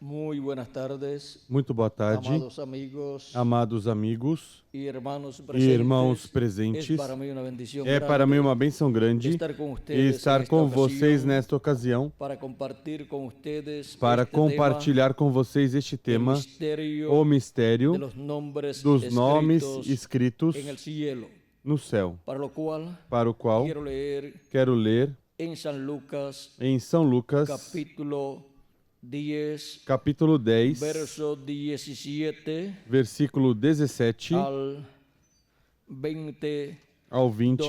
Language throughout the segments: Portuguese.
Muy buenas tardes, Muito boa tarde, amados amigos e irmãos presentes. É para mim uma benção grande estar com vocês nesta ocasião para compartilhar com vocês este tema, o mistério dos nomes escritos no céu, para o qual quero ler em São Lucas, capítulo 10, versículo 17 ao 20,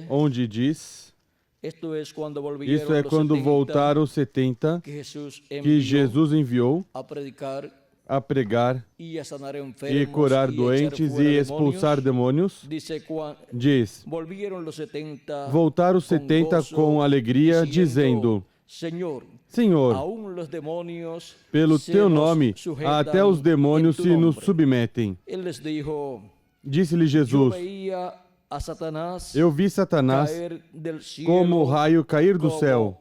onde diz: Isto é quando voltaram os 70 que Jesus enviou a pregar e curar doentes e expulsar demônios. Diz: Voltaram os 70 com alegria, dizendo: Senhor, pelo teu nome, até os demônios se nos submetem. Disse-lhe Jesus: Eu vi Satanás como o raio cair do céu.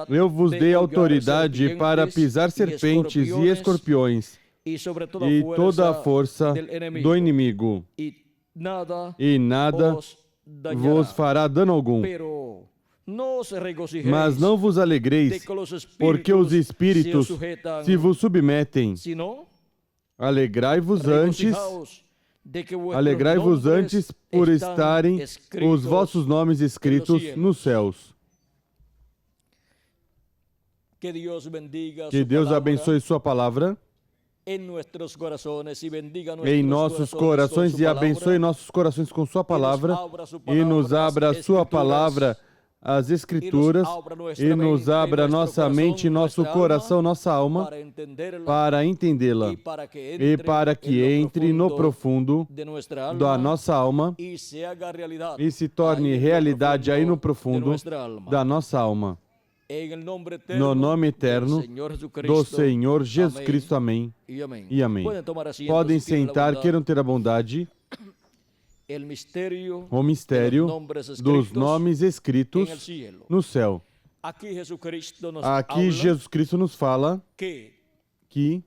Eu vos dei autoridade para pisar serpentes e escorpiões e toda a força do inimigo, e nada vos fará dano algum. Mas não vos alegreis, porque os espíritos se vos submetem. Alegrai-vos antes por estarem os vossos nomes escritos nos céus. Que Deus abençoe sua palavra em nossos corações e abençoe nossos corações com sua palavra e nos abra a sua palavra, as Escrituras, e nos abra nossa mente, nosso coração, nossa alma, para entendê-la e para que entre no profundo da nossa alma e se torne realidade aí no profundo da nossa alma. No nome eterno do Senhor Jesus Cristo. Amém e amém. Podem sentar, queiram ter a bondade. O mistério dos nomes escritos no céu. Aqui Jesus Cristo nos fala que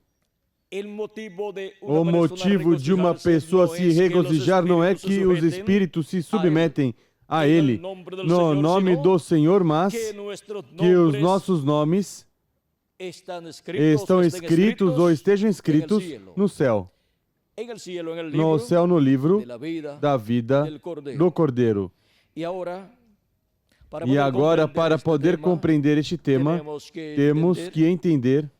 o motivo de uma pessoa se regozijar não é que os espíritos se submetem a Ele no nome do Senhor, mas que os nossos nomes estão escritos ou estejam escritos no céu. No céu, no livro da vida do Cordeiro. E agora, para poder compreender este tema, temos que entender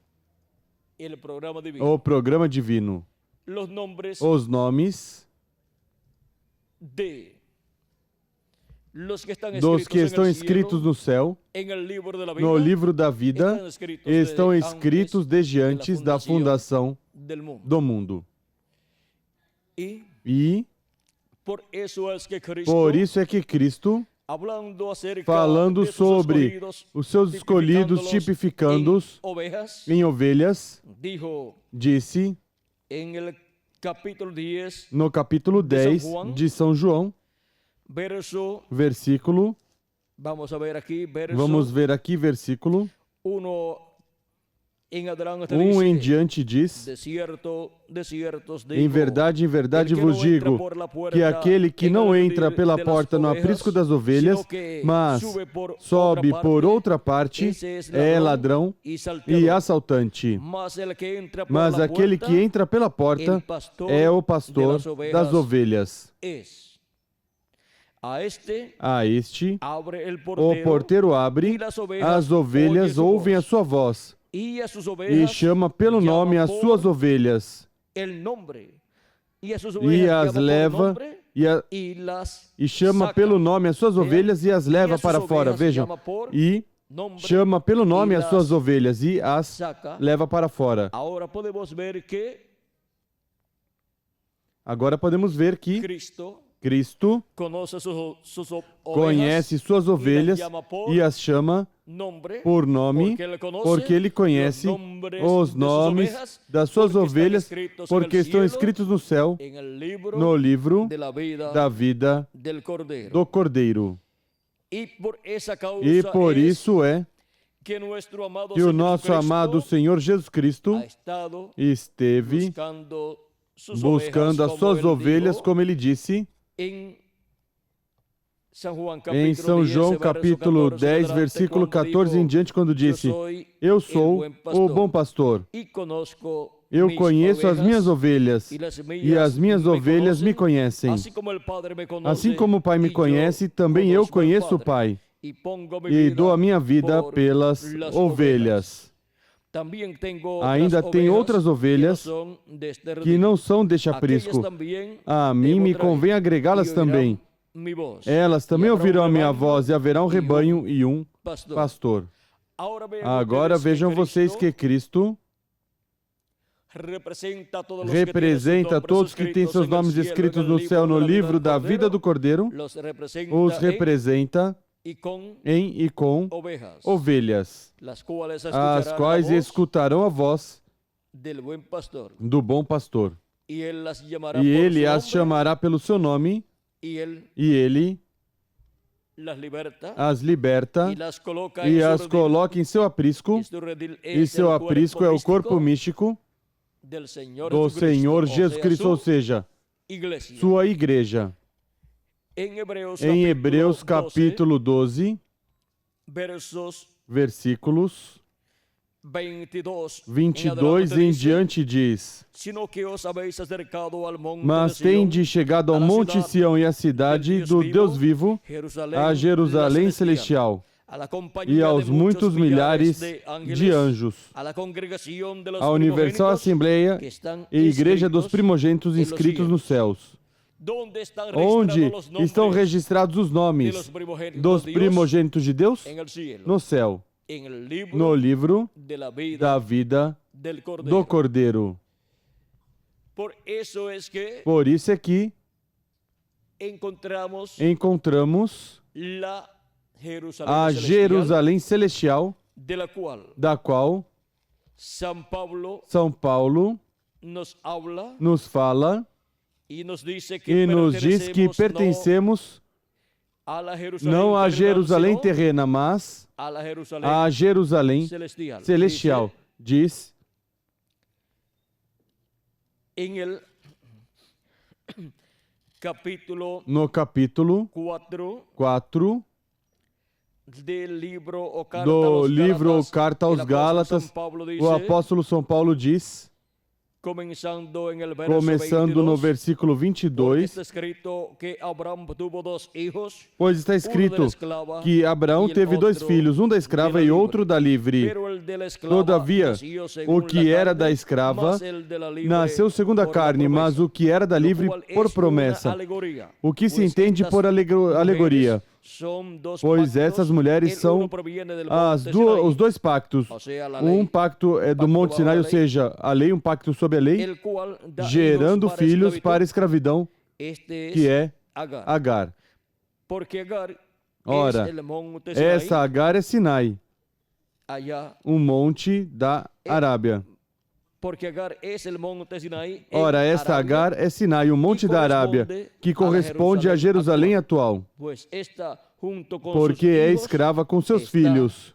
o programa divino. Os nomes dos que estão escritos no céu, no livro da vida, estão escritos desde antes da fundação do mundo. E por isso é que Cristo, falando sobre os seus escolhidos, tipificando-os em ovelhas, disse no capítulo 10 de São João, versículo, vamos ver aqui, versículo 1 em diante diz: Em verdade vos digo que aquele que não entra pela porta no aprisco das ovelhas, mas sobe por outra parte, é ladrão e assaltante. Mas aquele que entra pela porta é o pastor das ovelhas. A este o porteiro abre, as ovelhas ouvem a sua voz, e chama pelo nome as suas ovelhas, e as leva, e chama pelo nome as suas ovelhas e as leva para fora. Vejam, e chama pelo nome as suas ovelhas e as leva para fora. Agora podemos ver que Cristo conhece suas ovelhas e as chama por nome, porque Ele conhece os nomes das suas ovelhas, porque estão escritos no céu, no livro da vida do Cordeiro. E por isso é que o nosso amado Senhor Jesus Cristo esteve buscando as suas ovelhas, como ele disse, em São João capítulo 10, versículo 14 em diante, quando disse: Eu sou o bom pastor, eu conheço as minhas ovelhas, e as minhas ovelhas me conhecem. Assim como o Pai me conhece, também eu conheço o Pai, e dou a minha vida pelas ovelhas. Ainda tem outras ovelhas que não são deste aprisco. A mim me convém agregá-las também. Elas também ouvirão a minha voz, e haverá um rebanho e um pastor. Agora vejam vocês que Cristo representa todos que têm seus nomes escritos no céu no livro da vida do Cordeiro, os representa em e com ovelhas, as quais escutarão a voz do bom pastor. E ele as chamará pelo seu nome, e ele as liberta e as coloca em seu aprisco, e seu aprisco é o corpo místico do Senhor Jesus Cristo, ou seja, sua igreja. Em Hebreus capítulo 12, versículos 22 em diante diz: Mas tendes chegado ao monte Sião e à cidade do Deus vivo, a Jerusalém celestial, e aos muitos milhares de anjos, a universal assembleia e igreja dos primogênitos inscritos nos céus, onde estão registrados os nomes dos primogênitos de Deus? No céu, no livro da vida do Cordeiro. Por isso é que encontramos a Jerusalém celestial, da qual São Paulo nos fala e nos diz que pertencemos não à Jerusalém terrena, mas à Jerusalém celestial. Diz no capítulo 4 do livro ou Carta aos Gálatas, o apóstolo São Paulo diz, começando no versículo 22, pois está escrito que Abraão teve dois filhos, um da escrava e outro da livre. Todavia, o que era da escrava nasceu segundo a carne, mas o que era da livre por promessa. O que se entende por alegoria? Pois essas mulheres são os dois pactos. Um pacto é do Monte Sinai, ou seja, a lei, um pacto sob a lei, gerando filhos para a escravidão, que é Agar. Ora, essa Agar é Sinai, um monte da Arábia. Ora, esta Agar é Sinai, um monte da Arábia, que corresponde a Jerusalém atual, porque é escrava com seus filhos.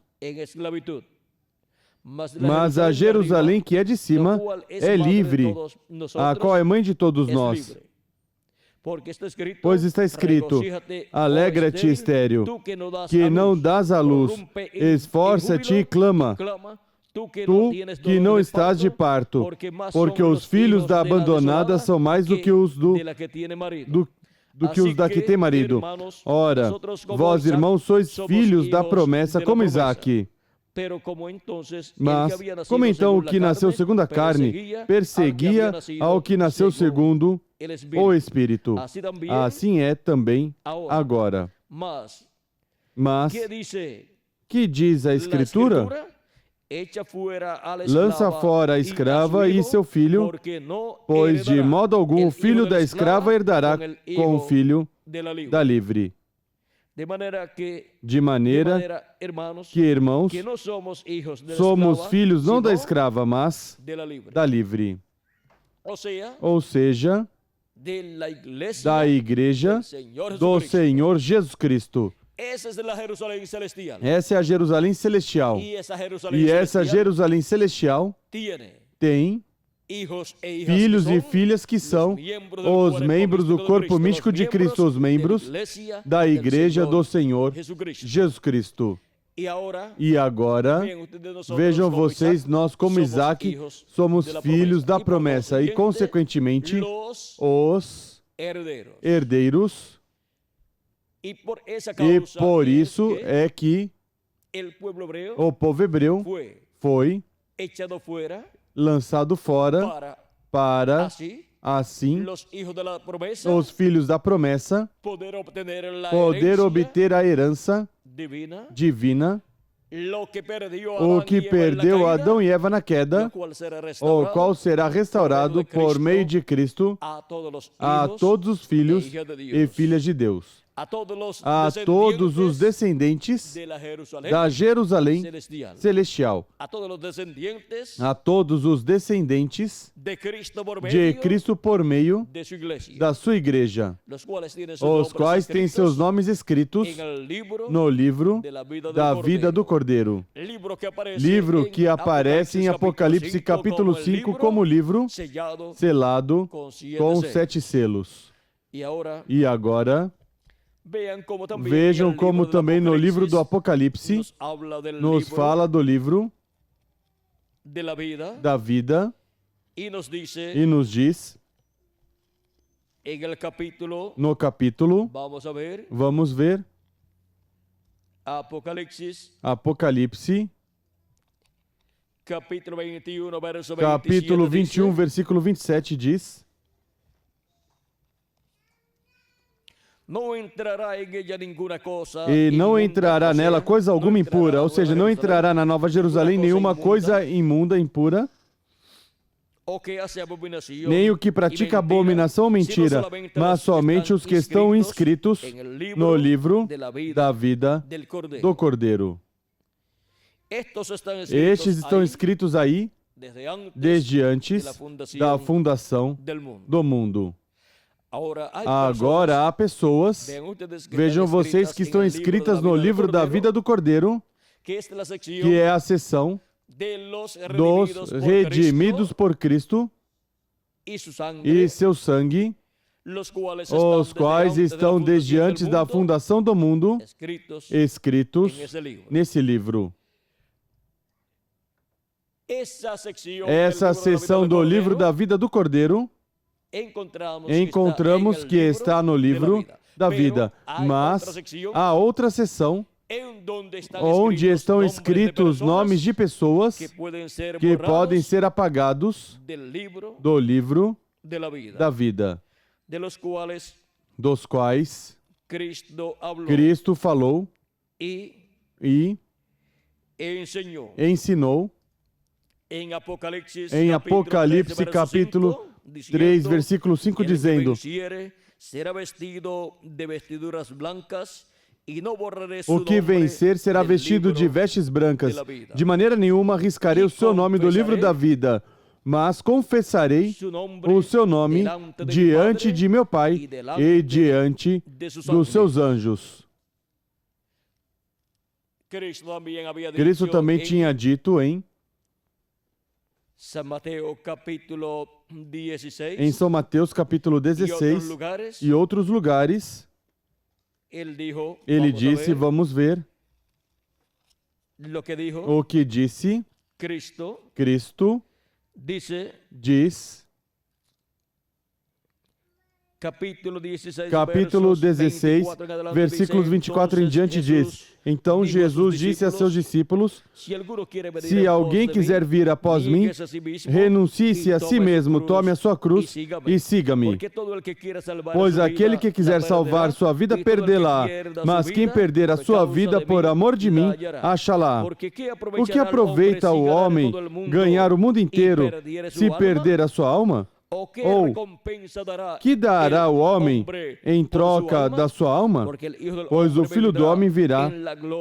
Mas a Jerusalém que é de cima é livre, a qual é mãe de todos nós. Pois está escrito: alegra-te, estéril, que não dás à luz, esforça-te e clama, tu que não estás de parto, porque os filhos da abandonada são mais do que os da que tem marido. Ora, vós, irmãos, sois filhos da promessa como Isaque. Mas, como então o que nasceu segundo a carne perseguia ao que nasceu segundo o Espírito, assim é também agora. Mas, que diz a Escritura? Lança fora a escrava e seu filho, pois de modo algum o filho da escrava herdará com o filho da livre. De maneira que, irmãos, somos filhos não da escrava, mas da livre. Ou seja, da igreja do Senhor Jesus Cristo. Essa é a Jerusalém celestial. E essa Jerusalém celestial tem filhos e filhas que são os membros do corpo místico de Cristo, os membros da Igreja do Senhor Jesus Cristo. E agora, vejam vocês, nós como Isaac somos filhos da promessa e, consequentemente, os herdeiros. E por isso é que o povo hebreu foi lançado fora para, assim, os filhos da promessa poder obter a herança divina, o que perdeu Adão e Eva na queda, o qual será restaurado por meio de Cristo a todos os filhos e filhas de Deus, a todos os descendentes da Jerusalém celestial, a todos os descendentes de Cristo por meio da sua igreja, os quais têm seus nomes escritos no livro da vida do Cordeiro, livro que aparece em Apocalipse capítulo 5 como livro selado com 7 selos. E agora, vejam como também no livro do Apocalipse nos fala do livro da vida e nos diz no capítulo, vamos ver, Apocalipse, capítulo 21, versículo 27 diz: e não entrará nela coisa alguma impura, ou seja, não entrará na Nova Jerusalém nenhuma coisa imunda, impura, nem o que pratica abominação ou mentira, mas somente os que estão inscritos no livro da vida do Cordeiro. Estes estão escritos aí desde antes da fundação do mundo. Agora há pessoas, vejam vocês, que estão inscritas no livro da vida do Cordeiro, que é a seção dos redimidos por Cristo e seu sangue, os quais estão desde antes da fundação do mundo escritos nesse livro. Essa seção do livro da vida do Cordeiro encontramos que está no livro da vida, mas há outra seção onde estão escritos nomes de pessoas que podem ser apagados do livro da vida, dos quais Cristo falou e ensinou em Apocalipse capítulo 3, versículo 5, dizendo: o que vencer será vestido de vestes brancas. De maneira nenhuma arriscarei o seu nome do livro da vida, mas confessarei o seu nome diante de meu Pai e diante dos seus anjos. Cristo também tinha dito em São Mateus capítulo 16 e outros lugares, ele disse, vamos ver o que disse. Cristo diz, capítulo 16, versículos 24 em diante diz: então Jesus disse a seus discípulos: se alguém quiser vir após mim, renuncie-se a si mesmo, tome a sua cruz e siga-me. Pois aquele que quiser salvar sua vida, perdê-la, mas quem perder a sua vida por amor de mim, acha-la. O que aproveita o homem ganhar o mundo inteiro se perder a sua alma? Ou que dará o homem em troca da sua alma? Pois o Filho do Homem virá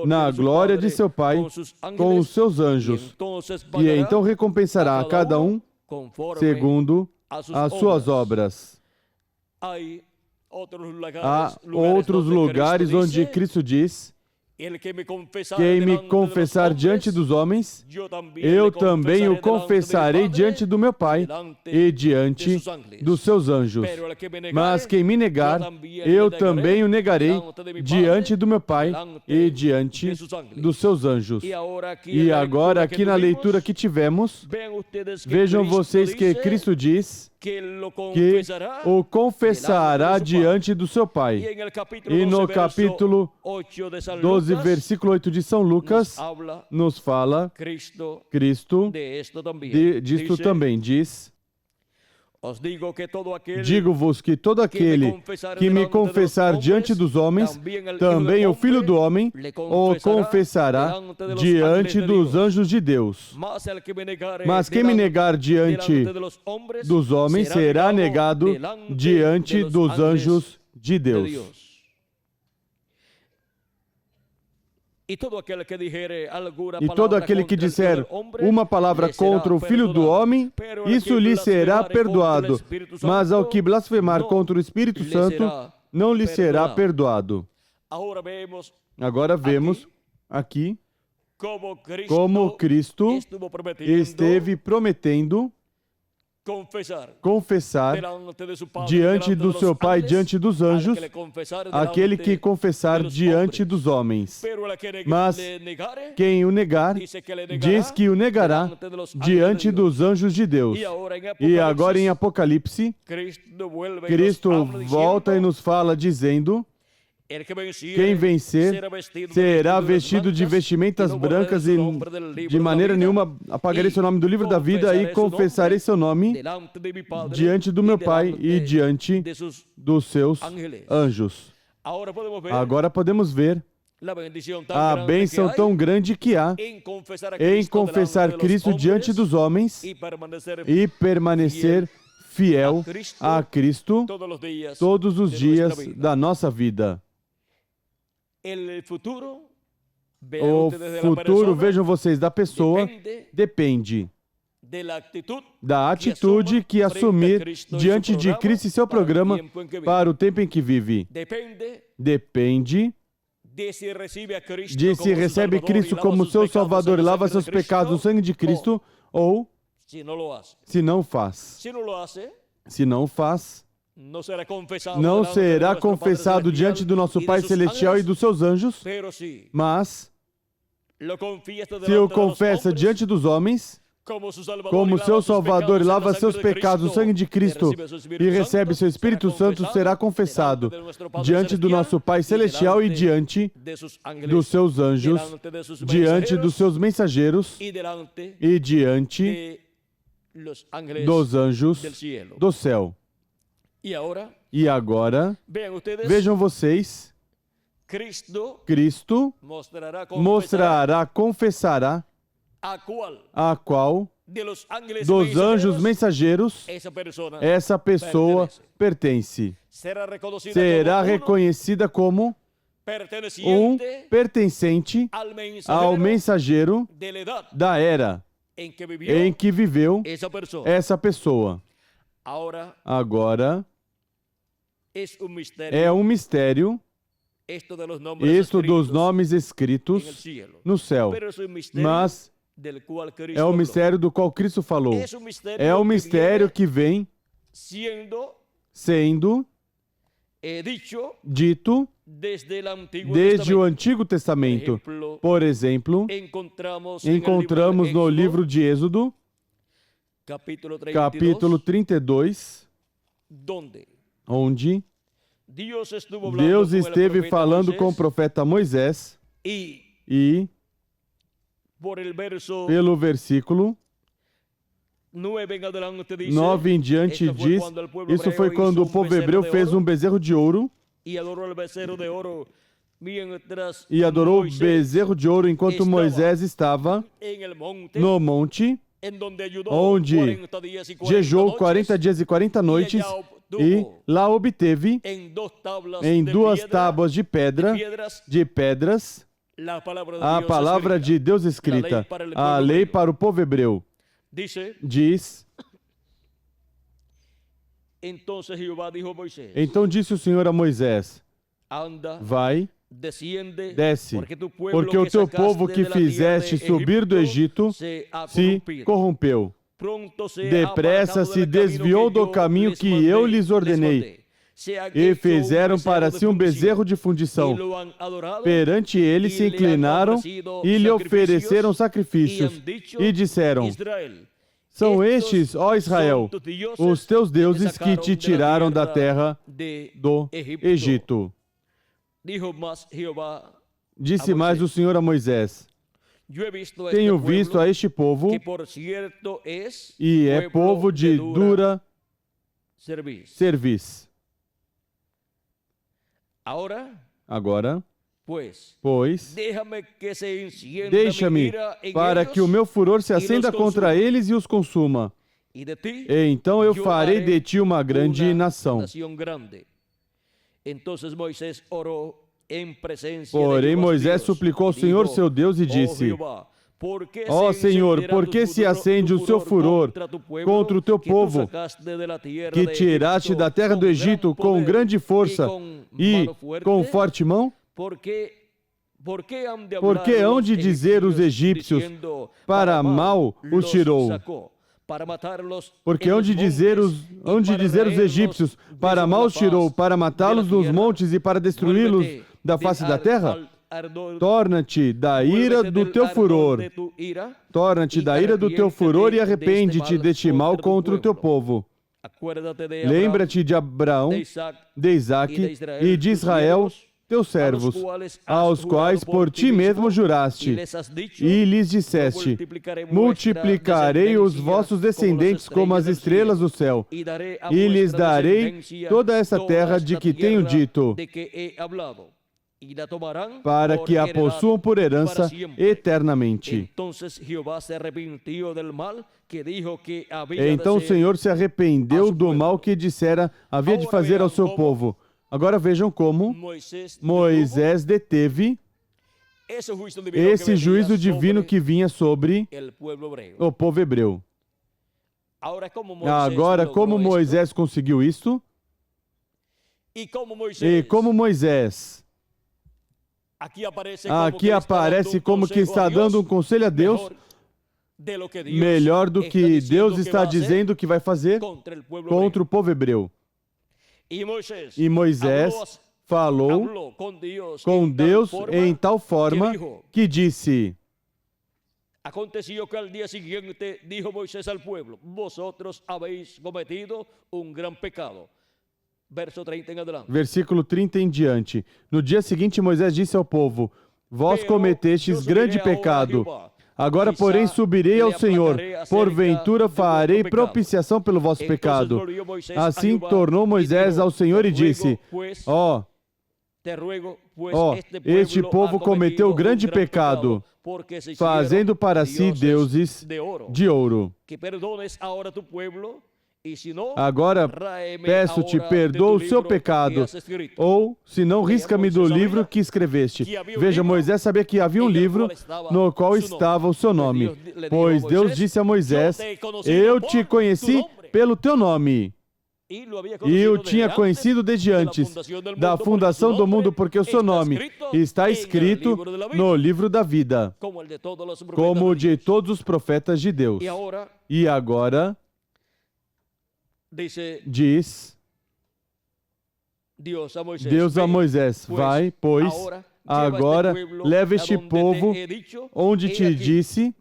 na glória de seu Pai com os seus anjos, e então recompensará a cada um segundo as suas obras. Há outros lugares onde Cristo diz: quem me confessar diante dos homens, eu também o confessarei diante do meu Pai e diante dos seus anjos. Mas quem me negar, eu também o negarei diante do meu Pai e diante dos seus anjos. E agora, aqui na leitura que tivemos, vejam vocês que Cristo diz que o confessará diante do seu Pai. E no capítulo 12, versículo 8 de São Lucas, nos fala, Cristo disto também diz: digo-vos que todo aquele que me confessar diante dos homens, também o Filho do Homem o confessará diante dos anjos de Deus. Mas quem me negar diante dos homens será negado diante dos anjos de Deus. E todo aquele que disser uma palavra contra o Filho do Homem, isso lhe será perdoado. Mas ao que blasfemar contra o Espírito Santo, não lhe será perdoado. Agora vemos aqui como Cristo esteve prometendo confessar diante do seu Pai, diante dos anjos, aquele que confessar diante dos homens. Mas quem o negar, diz que o negará diante dos anjos de Deus. E agora em Apocalipse, Cristo volta e nos fala dizendo: quem vencer será vestido de vestimentas brancas e de maneira nenhuma apagarei seu nome do livro da vida e confessarei seu nome diante do meu Pai e diante dos seus anjos. Agora podemos ver a bênção tão grande que há em confessar Cristo diante dos homens e permanecer fiel a Cristo todos os dias da nossa vida. O futuro, vejam vocês, da pessoa depende da atitude que assumir diante de Cristo e seu programa para o tempo em que vive. Depende de se recebe Cristo como seu Salvador e lava seus pecados no sangue de Cristo, ou se não faz. Se não faz, não será confessado diante do nosso Pai Celestial e dos seus anjos, mas se o confessa diante dos homens, como seu Salvador e lava seus pecados no sangue de Cristo e recebe seu Espírito Santo, será confessado diante do nosso Pai Celestial e diante dos seus anjos, diante dos seus mensageiros e diante dos anjos do céu. E agora, vejam vocês, Cristo mostrará, confessará a qual dos anjos mensageiros essa pessoa pertence. Será reconhecida como um pertencente ao mensageiro da era em que viveu essa pessoa. Agora, é um mistério isto dos nomes escritos no céu, mas é o mistério do qual Cristo falou. É o mistério que vem sendo dito desde o Antigo Testamento. Por exemplo, encontramos no livro de Êxodo, capítulo 32, onde Deus esteve falando com o profeta Moisés e, pelo versículo 9 em diante diz, isso foi quando o povo hebreu fez um bezerro de ouro e adorou o bezerro de ouro enquanto Moisés estava no monte, onde jejuou 40 dias e 40 noites, e lá obteve em 2 tábuas de pedras a palavra de Deus escrita, a lei para o povo hebreu. Diz Então disse o Senhor a Moisés: vai, desce, porque o teu povo que fizeste subir do Egito se corrompeu. Depressa se desviou do caminho que eu lhes ordenei, e fizeram para si um bezerro de fundição. Perante ele se inclinaram e lhe ofereceram sacrifícios, e disseram: são estes, ó Israel, os teus deuses que te tiraram da terra do Egito. Disse mais o Senhor a Moisés: tenho visto a este povo, e é povo de dura serviço. Agora, pois, deixa-me para que o meu furor se acenda contra eles e os consuma. E então eu farei de ti uma grande nação. Porém, Moisés suplicou ao Senhor seu Deus e disse: ó Senhor, por que se acende o seu furor contra o teu povo, que tiraste da terra do Egito com grande força e com forte mão? Porque hão de dizer os egípcios: para mal os tirou. Porque hão de dizer os egípcios: para mal os tirou, para matá-los nos montes e para destruí-los da face da terra? Torna-te da ira do teu furor. Torna-te da ira do teu furor e arrepende-te deste mal contra o teu povo. Lembra-te de Abraão, de Isaque e de Israel, teus servos, aos quais por ti mesmo juraste, e lhes disseste: multiplicarei os vossos descendentes como as estrelas do céu, e lhes darei toda essa terra de que tenho dito, para que a possuam por herança eternamente. Então o Senhor se arrependeu do mal que dissera havia de fazer ao seu povo. Agora vejam como Moisés deteve esse juízo divino que vinha sobre o povo hebreu. Agora, como Moisés conseguiu isso? E como Moisés aqui aparece como que está dando um conselho a Deus, melhor do que Deus está dizendo que vai fazer contra o povo hebreu. E Moisés falou com Deus em tal forma que disse: aconteceu que al dia seguinte dijo Moisés al pueblo: vosotros habéis cometido um gran pecado. Verso 30 em adelante. Versículo 30 em diante. No dia seguinte, Moisés disse ao povo: vós cometestes grande pecado. Agora, porém, subirei ao Senhor, porventura farei propiciação pelo vosso pecado. Assim tornou Moisés ao Senhor e disse: este povo cometeu grande pecado, fazendo para si deuses de ouro. Agora peço-te, perdoa o seu pecado, ou, se não, risca-me do livro que escreveste. Veja, Moisés sabia que havia um livro no qual estava o seu nome, pois Deus disse a Moisés: eu te conheci pelo teu nome. E o tinha conhecido desde antes da fundação do mundo, porque o seu nome está escrito no livro da vida, como o de todos os profetas de Deus. E agora diz Deus a Moisés: vai, pois, agora leva este povo onde te disse,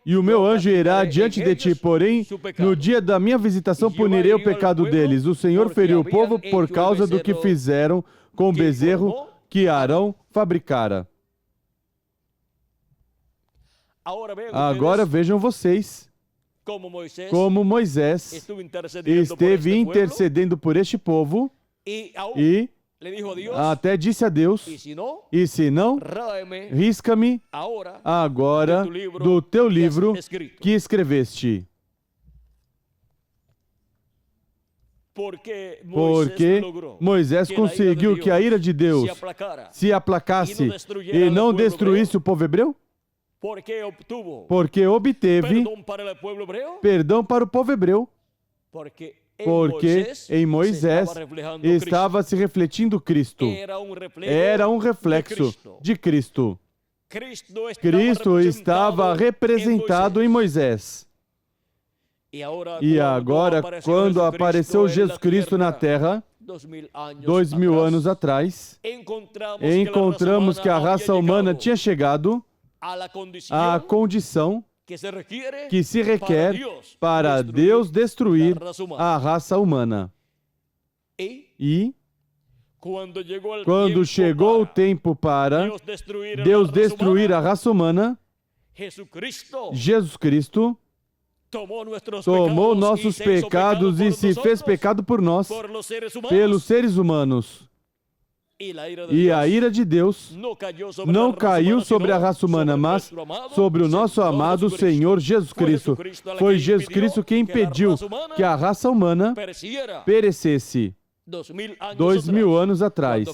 e o meu anjo irá diante de ti, porém, no dia da minha visitação punirei o pecado deles. O Senhor feriu o povo por causa do que fizeram com o bezerro que Arão fabricara. Agora vejam vocês como Moisés esteve intercedendo por este povo e até disse a Deus: e se não, risca-me agora do teu livro que escreveste. Porque Moisés conseguiu que a ira de Deus se aplacasse e não destruísse o povo hebreu? Porque obteve perdão para o povo hebreu. Porque em Moisés estava se refletindo Cristo. Era um reflexo de Cristo. Cristo estava representado em Moisés. E agora, quando apareceu Jesus Cristo na terra, 2000 anos atrás, encontramos que a raça humana tinha chegado à condição que se requer para Deus destruir a raça humana. E quando chegou o tempo para Deus destruir a raça humana, Jesus Cristo tomou nossos pecados e se fez pecado por nós, pelos seres humanos. E a ira de Deus não caiu sobre a raça humana, mas sobre o nosso amado Senhor Jesus Cristo. Foi Jesus Cristo que impediu que a raça humana perecesse. 2000 anos atrás,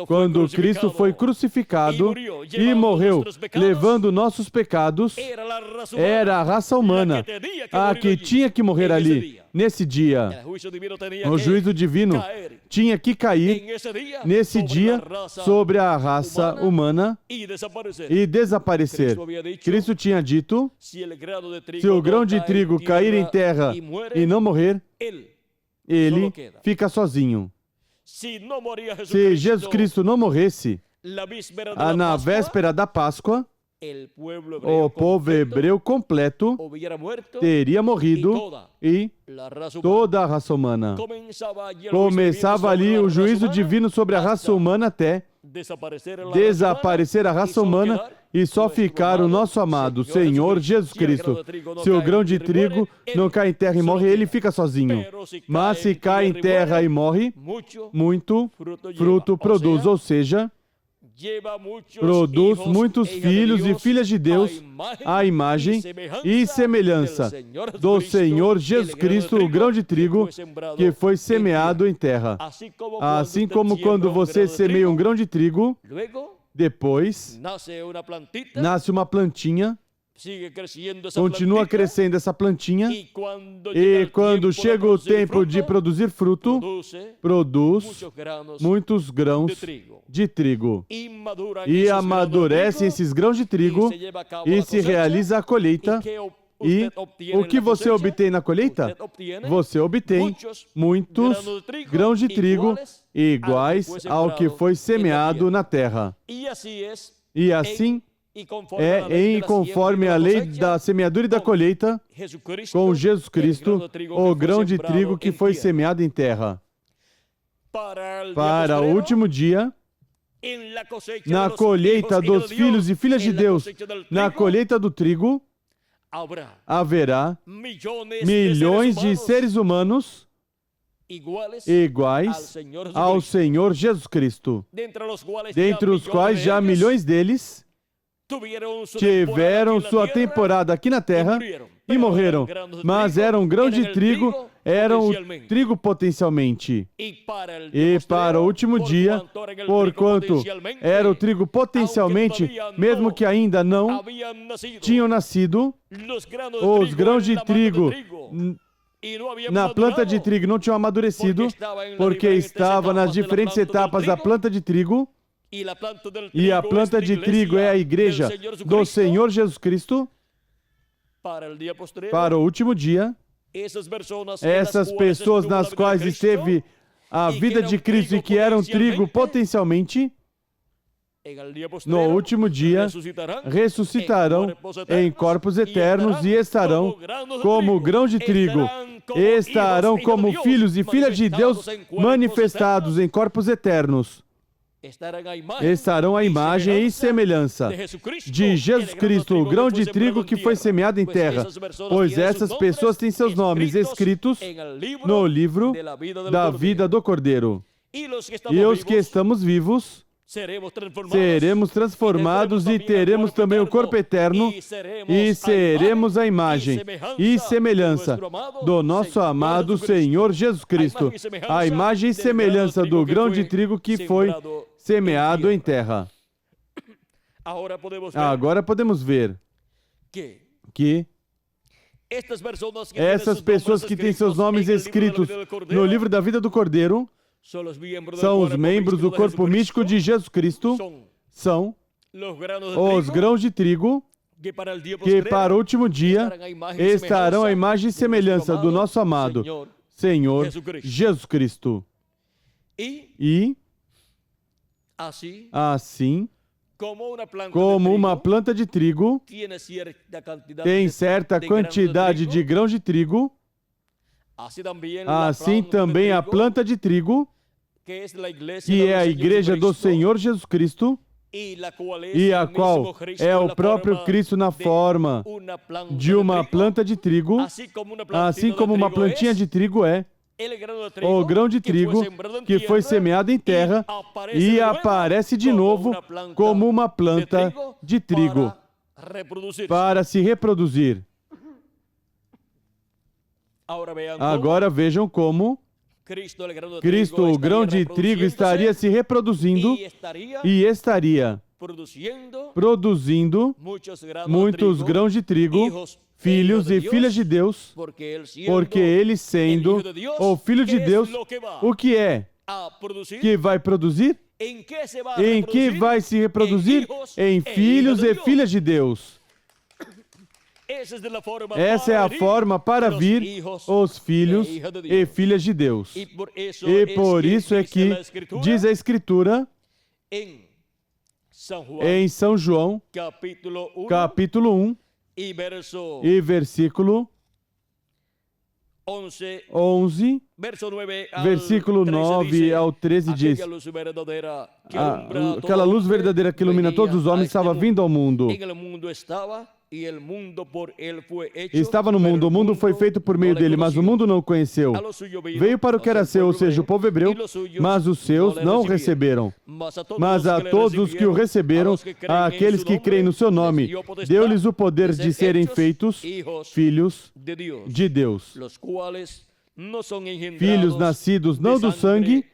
quando Cristo foi crucificado e morreu, levando nossos pecados, era a raça humana a que tinha que morrer ali, nesse dia. O juízo divino tinha que cair nesse dia sobre a raça humana e desaparecer. Cristo tinha dito: se o grão de trigo cair em terra e não morrer, ele fica sozinho. Se Jesus Cristo não morresse, na véspera da Páscoa, o povo hebreu completo teria morrido e toda a raça humana. Começava ali o juízo divino sobre a raça humana até desaparecer a raça humana e só ficar o nosso amado Senhor Jesus Cristo. Se o grão de trigo não cai em terra e morre, ele fica sozinho. Mas se cai em terra e morre, muito fruto produz, ou seja, produz muitos filhos e filhas de Deus à imagem e semelhança do Senhor Jesus Cristo, o grão de trigo que foi semeado em terra. Assim como quando você semeia um grão de trigo, depois nasce uma plantinha, continua crescendo essa plantinha, e quando chega o tempo de produzir fruto, produz muitos grãos de trigo. E amadurecem esses grãos de trigo e se realiza a colheita. E o que você obtém na colheita? Você obtém muitos grãos de trigo iguais ao que foi semeado na terra. E assim conforme a lei da semeadura e da colheita, com Jesus Cristo, o grão de trigo que foi semeado em terra. Para o último dia, na colheita dos filhos e filhas de Deus, na colheita do trigo, haverá milhões de seres humanos iguais ao Senhor Jesus Cristo, dentre os quais já milhões deles tiveram sua temporada aqui na terra e morreram, mas eram grão de trigo, eram o trigo potencialmente. E para o último dia, porquanto era o trigo potencialmente, mesmo que ainda não tinham nascido, os grãos de trigo na planta de trigo não tinham amadurecido, porque estava nas diferentes etapas da planta de trigo. E a planta de trigo é a igreja do Senhor Jesus Cristo. Para o último dia, essas pessoas nas quais esteve a vida de Cristo e que eram trigo potencialmente, no último dia, ressuscitarão em corpos eternos e estarão como grão de trigo. Estarão como filhos e filhas de Deus manifestados em corpos eternos. Estarão à imagem e semelhança de Jesus Cristo, o grão de trigo que foi semeado em terra, pois essas pessoas têm seus nomes escritos no livro da vida do Cordeiro. E os que estamos vivos seremos transformados e teremos também o corpo eterno e seremos a imagem e semelhança do nosso amado Senhor Jesus Cristo, a imagem e semelhança do grão de trigo que foi semeado em terra. Agora podemos ver que essas pessoas que têm seus nomes escritos no livro da vida do Cordeiro são os membros do corpo místico de Jesus Cristo, são os grãos de trigo que para o último dia estarão à imagem e semelhança do nosso amado Senhor Jesus Cristo. E assim, como uma planta de trigo tem certa quantidade de grãos de trigo, assim também a planta de trigo, que é a igreja do Senhor Jesus Cristo, e a qual é o próprio Cristo na forma de uma planta de trigo, assim como uma plantinha de trigo é o grão de trigo que foi semeado em terra e aparece de novo como uma planta de trigo para se reproduzir. Agora vejam como Cristo, o grão de trigo, estaria se reproduzindo e estaria produzindo muitos grãos de trigo, filhos e filhas de Deus, porque ele, sendo o Filho de Deus, o que é que vai produzir? Em que vai se reproduzir? Em filhos e filhas de Deus. Essa é a forma para vir os filhos e filhas de Deus. E por isso é que diz a Escritura em São João, capítulo 1, e versículo 11, versículo 9 ao 13 diz: aquela luz verdadeira que ilumina todos os homens estava vindo ao mundo. Estava no mundo, o mundo foi feito por meio dele, mas o mundo não o conheceu. Veio para o que era seu, ou seja, o povo hebreu, mas os seus não o receberam. Mas a todos os que o receberam, àqueles que creem no seu nome, deu-lhes o poder de serem feitos filhos de Deus. Filhos nascidos não do sangue,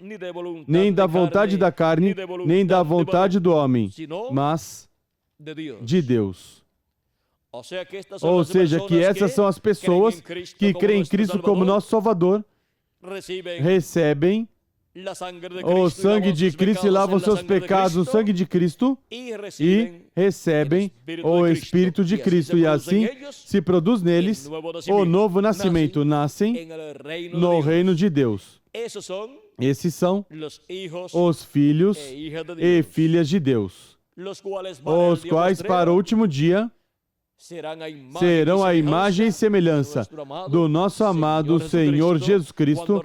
nem da vontade da carne, nem da vontade do homem, mas de Deus. Ou seja, que essas são as pessoas que creem em Cristo como nosso Salvador, recebem o sangue de Cristo e lavam seus pecados no sangue de Cristo e recebem o Espírito de Cristo. E assim se produz neles o novo nascimento. Nascem no reino de Deus. Esses são os filhos e filhas de Deus, os quais para o último dia serão a imagem e semelhança do nosso amado Senhor Jesus Cristo,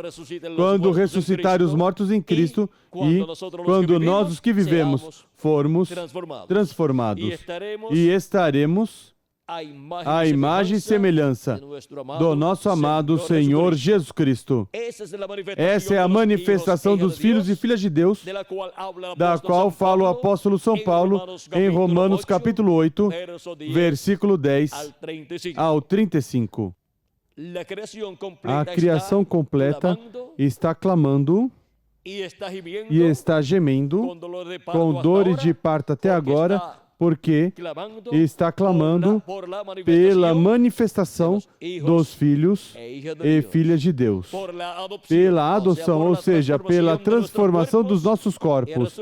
quando ressuscitarem os mortos em Cristo e quando nós, os que vivemos, formos transformados e estaremos à imagem e semelhança do nosso amado Senhor Jesus Cristo. Essa é a manifestação dos filhos e filhas de Deus, da qual fala o apóstolo São Paulo em Romanos capítulo 8, versículo 10 ao 35. A criação completa está clamando e está gemendo com dores de parto até agora, porque está clamando pela manifestação dos filhos e filhas de Deus, pela adoção, ou seja, pela transformação dos nossos corpos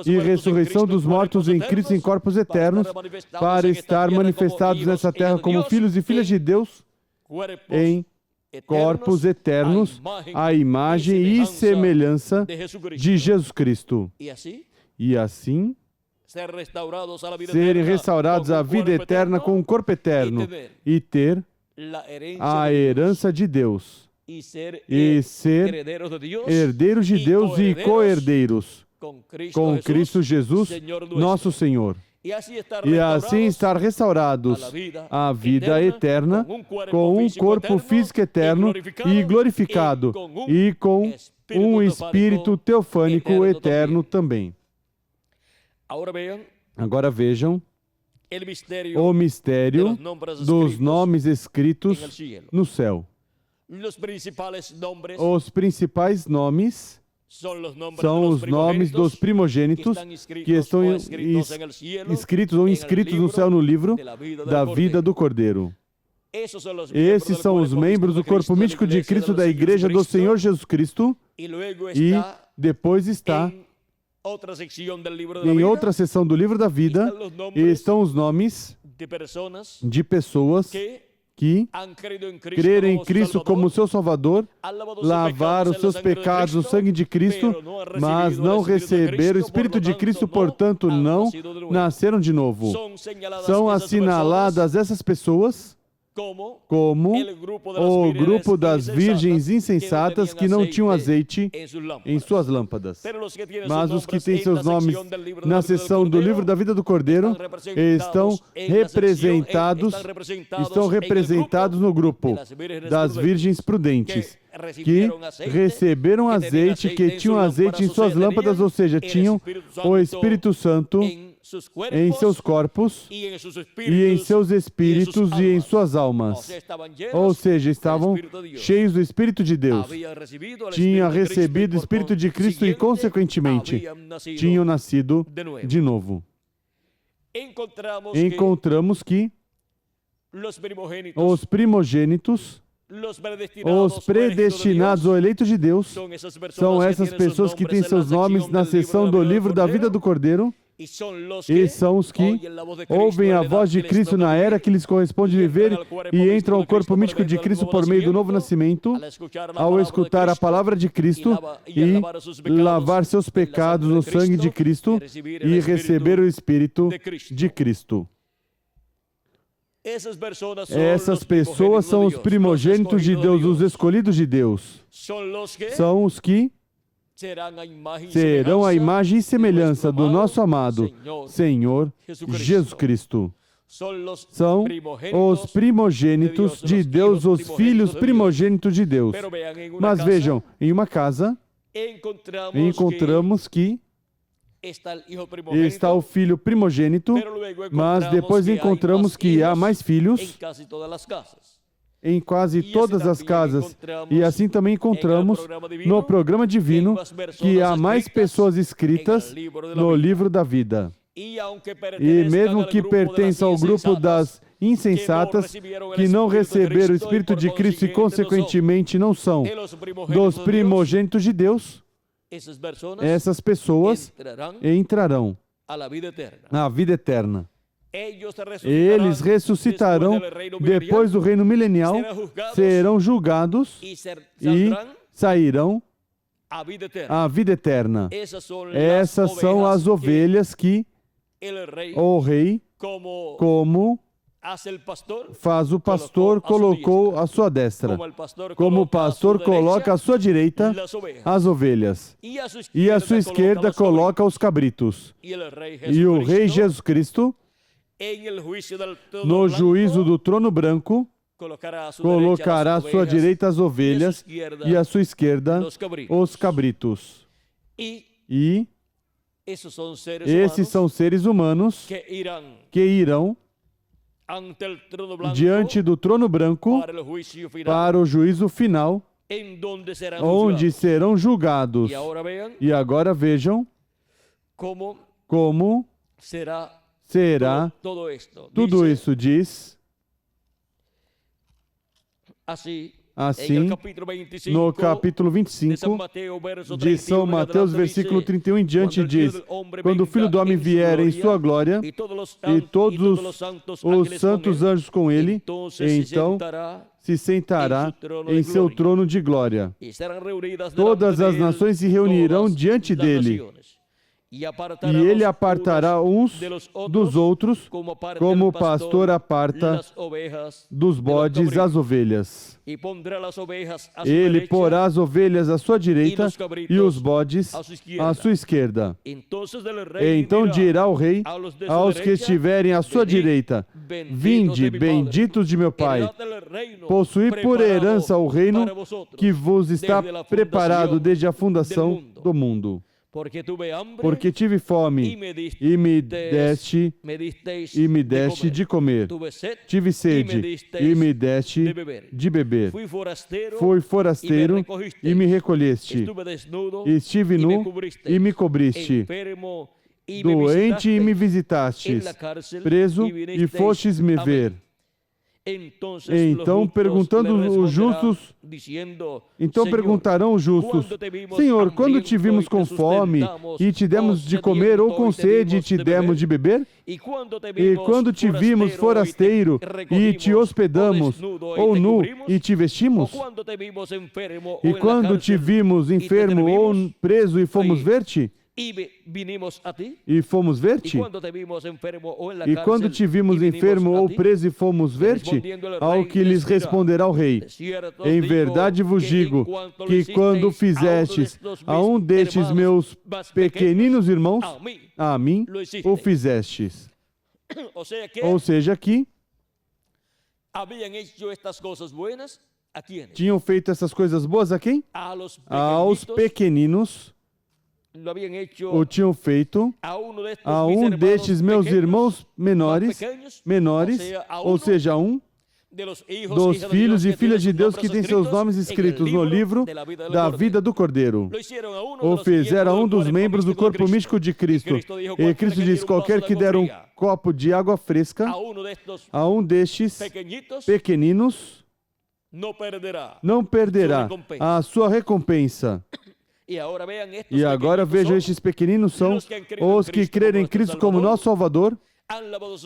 e ressurreição dos mortos em Cristo em corpos eternos, para estar manifestados nessa terra como filhos e filhas de Deus em corpos eternos, à imagem e semelhança de Jesus Cristo. E assim serem restaurados à vida eterna com um corpo eterno e ter a herança de Deus e ser herdeiros de Deus e co-herdeiros com Cristo Jesus, nosso Senhor. E assim estar restaurados à vida eterna com um corpo físico eterno e glorificado e com um espírito teofânico eterno também. Agora vejam o mistério dos nomes escritos no céu. Os principais nomes são os nomes dos primogênitos que estão escritos ou inscritos no céu no livro da vida do Cordeiro. Esses são os membros do corpo místico de Cristo da Igreja do Senhor Jesus Cristo. E depois está, em outra seção do livro da vida, estão os nomes de pessoas que creram em Cristo como seu Salvador, lavaram os seus pecados no sangue de Cristo, mas não receberam o Espírito de Cristo, portanto não nasceram de novo. São assinaladas essas pessoas como o grupo das virgens insensatas que não tinham azeite em suas lâmpadas. Mas os que têm seus nomes na seção do livro da vida do Cordeiro estão representados no grupo das virgens prudentes, que receberam azeite, que tinham azeite em suas lâmpadas, ou seja, tinham o Espírito Santo em seus corpos e em seus espíritos e em suas almas. Ou seja, estavam cheios do Espírito de Deus. Tinham recebido o Espírito de Cristo e, consequentemente, tinham nascido de novo. Encontramos que os primogênitos, os predestinados ou eleitos de Deus, são essas pessoas que têm seus nomes na seção do livro da vida do Cordeiro, e são os que ouvem a voz de Cristo na era que lhes corresponde viver e entram ao corpo místico de Cristo por meio do novo nascimento, ao escutar a palavra de Cristo e lavar seus pecados no sangue de Cristo e receber o Espírito de Cristo. Essas pessoas são os primogênitos de Deus, os escolhidos de Deus. São os que serão a imagem e semelhança do nosso amado Senhor Jesus Cristo. São os primogênitos de Deus, os filhos primogênitos de Deus. Mas vejam, em uma casa, encontramos que está o filho primogênito, mas depois encontramos que há mais filhos em quase todas as casas. E assim também encontramos no programa divino que há mais pessoas inscritas no livro da vida. E mesmo que pertençam ao grupo das insensatas, que não receberam o Espírito de Cristo e, consequentemente, não são dos primogênitos de Deus, essas pessoas entrarão na vida eterna. Eles ressuscitarão depois do reino milenial, serão julgados e sairão à vida eterna. Essas são as ovelhas que o rei, como faz o pastor, colocou à sua destra. Como o pastor coloca à sua direita as ovelhas, e à sua esquerda coloca os cabritos. E o Rei Jesus Cristo, no juízo do trono branco, colocará à sua direita as ovelhas e à sua esquerda os cabritos. E esses são seres humanos que irão diante do trono branco para o juízo final, onde serão julgados. E agora vejam como será tudo isso. Diz assim, no capítulo 25 de São Mateus, versículo 31 em diante, diz: quando o Filho do Homem vier em sua glória e todos os santos anjos com ele, então se sentará em seu trono de glória. Todas as nações se reunirão diante dele. E ele apartará uns dos outros, como o pastor aparta dos bodes as ovelhas. Ele porá as ovelhas à sua direita e os bodes à sua esquerda. Então dirá o rei aos que estiverem à sua direita: vinde, benditos de meu Pai, possuí por herança o reino que vos está preparado desde a fundação do mundo. porque tive fome e me deste de comer. Tive sede e me deste de beber. Fui forasteiro e me recolheste. Estive nu e me cobriste. Doente e me visitastes. Preso e fostes me ver. Então perguntarão os justos, Senhor, quando te vimos com fome e te demos de comer, ou com sede e te demos de beber? E quando te vimos forasteiro e te hospedamos, ou nu e te vestimos? E quando te vimos enfermo ou preso e fomos ver-te? E fomos ver-te? E quando te vimos enfermo ou preso e fomos ver-te? Ao que lhes responderá o rei: em verdade vos digo que quando fizestes a um destes meus pequeninos irmãos, a mim o fizestes. Ou seja, aqui tinham feito essas coisas boas a quem? Aos pequeninos. O tinham feito a um destes meus irmãos menores, ou seja, um dos filhos e filhas de Deus que tem seus nomes escritos no livro da vida do Cordeiro. O fizeram a um dos membros do corpo místico de Cristo. E Cristo diz: qualquer que der um copo de água fresca a um destes pequeninos não perderá a sua recompensa. E agora vejam, estes pequeninos são os que creram em Cristo como nosso Salvador,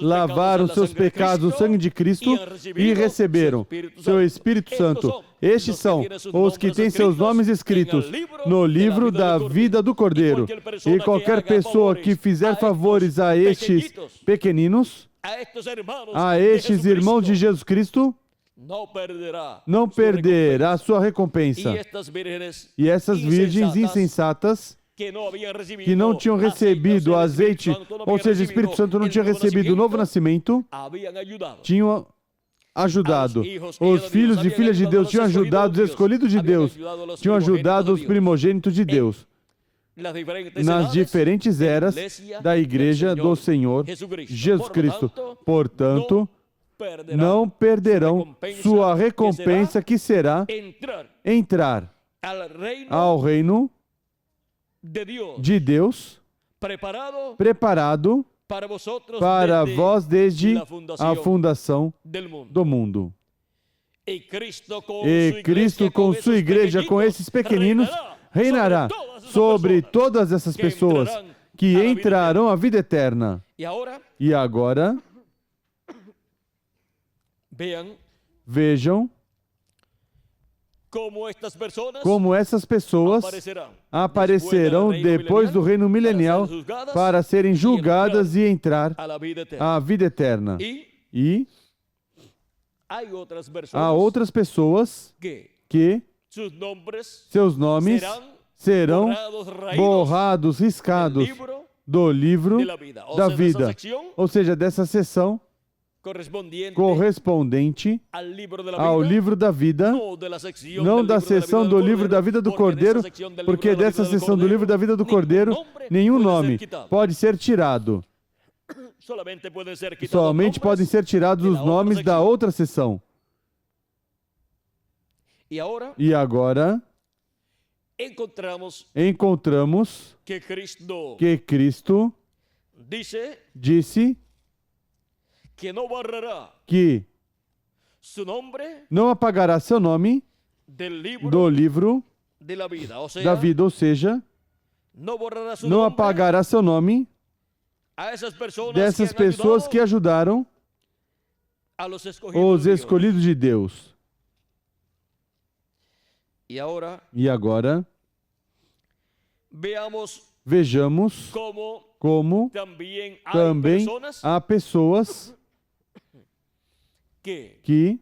lavaram seus pecados no sangue de Cristo e receberam seu Espírito Santo. Estes são os que têm seus nomes escritos no livro da vida do Cordeiro. E qualquer pessoa que fizer favores a estes pequeninos, a estes irmãos de Jesus Cristo, não perderá a sua recompensa. E essas virgens insensatas, que não tinham recebido azeite, ou seja, o Espírito Santo não tinha recebido o novo nascimento, tinham ajudado. Os filhos e filhas de Deus tinham ajudado os escolhidos de Deus, tinham ajudado os primogênitos de Deus. Nas diferentes eras da Igreja do Senhor Jesus Cristo. Portanto, não perderão sua recompensa, que será entrar ao reino de Deus, preparado para vós desde a fundação do mundo. E Cristo com sua igreja, com esses pequeninos, reinará sobre todas essas pessoas que entrarão à vida eterna. E agora, vejam como essas pessoas aparecerão depois do reino milenial para serem julgadas e entrar à vida eterna. E há outras pessoas que seus nomes serão borrados, riscados do livro da vida, ou seja, dessa seção correspondente ao livro da vida, não da seção do livro da vida do Cordeiro, porque dessa seção do livro da vida do Cordeiro, nenhum nome pode ser tirado. Somente podem ser tirados os nomes da outra seção. E agora, encontramos que Cristo disse que não apagará seu nome do livro da vida, ou seja, não apagará seu nome dessas pessoas que ajudaram os escolhidos de Deus. E agora, vejamos como também há pessoas que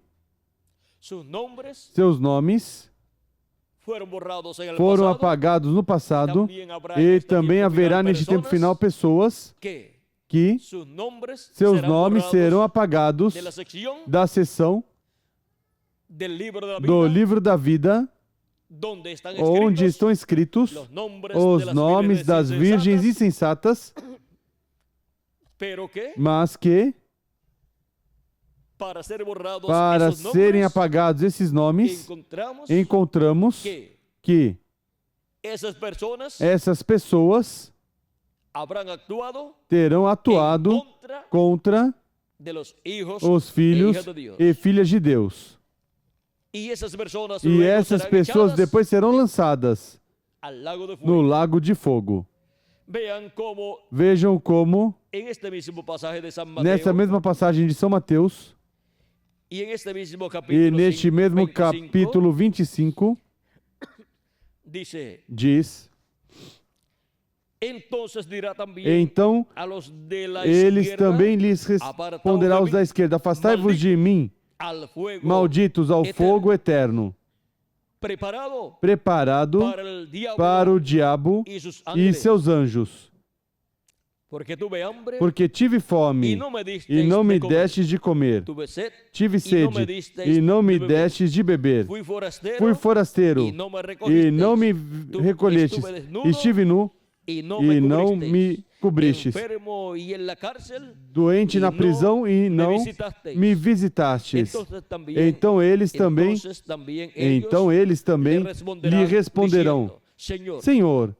seus nomes foram apagados no passado, e também haverá neste tempo final pessoas que seus nomes serão apagados da seção do livro da vida onde estão escritos os nomes das virgens insensatas, mas que, para serem apagados esses nomes, encontramos que essas pessoas terão atuado contra os filhos e filhas de Deus. E essas pessoas depois serão lançadas no lago de fogo. Vejam como, nessa mesma passagem de São Mateus, e neste mesmo capítulo 25, diz: então eles também lhes responderá os da esquerda: afastai-vos de mim, malditos, ao fogo eterno, preparado para o diabo e seus anjos. Porque tive fome e não me destes de comer. Tive sede e não me destes de beber. Fui forasteiro e não me recolhestes. Estive nu e não me cobristes. Doente na prisão e não me visitastes. Então eles também lhe responderão: Senhor,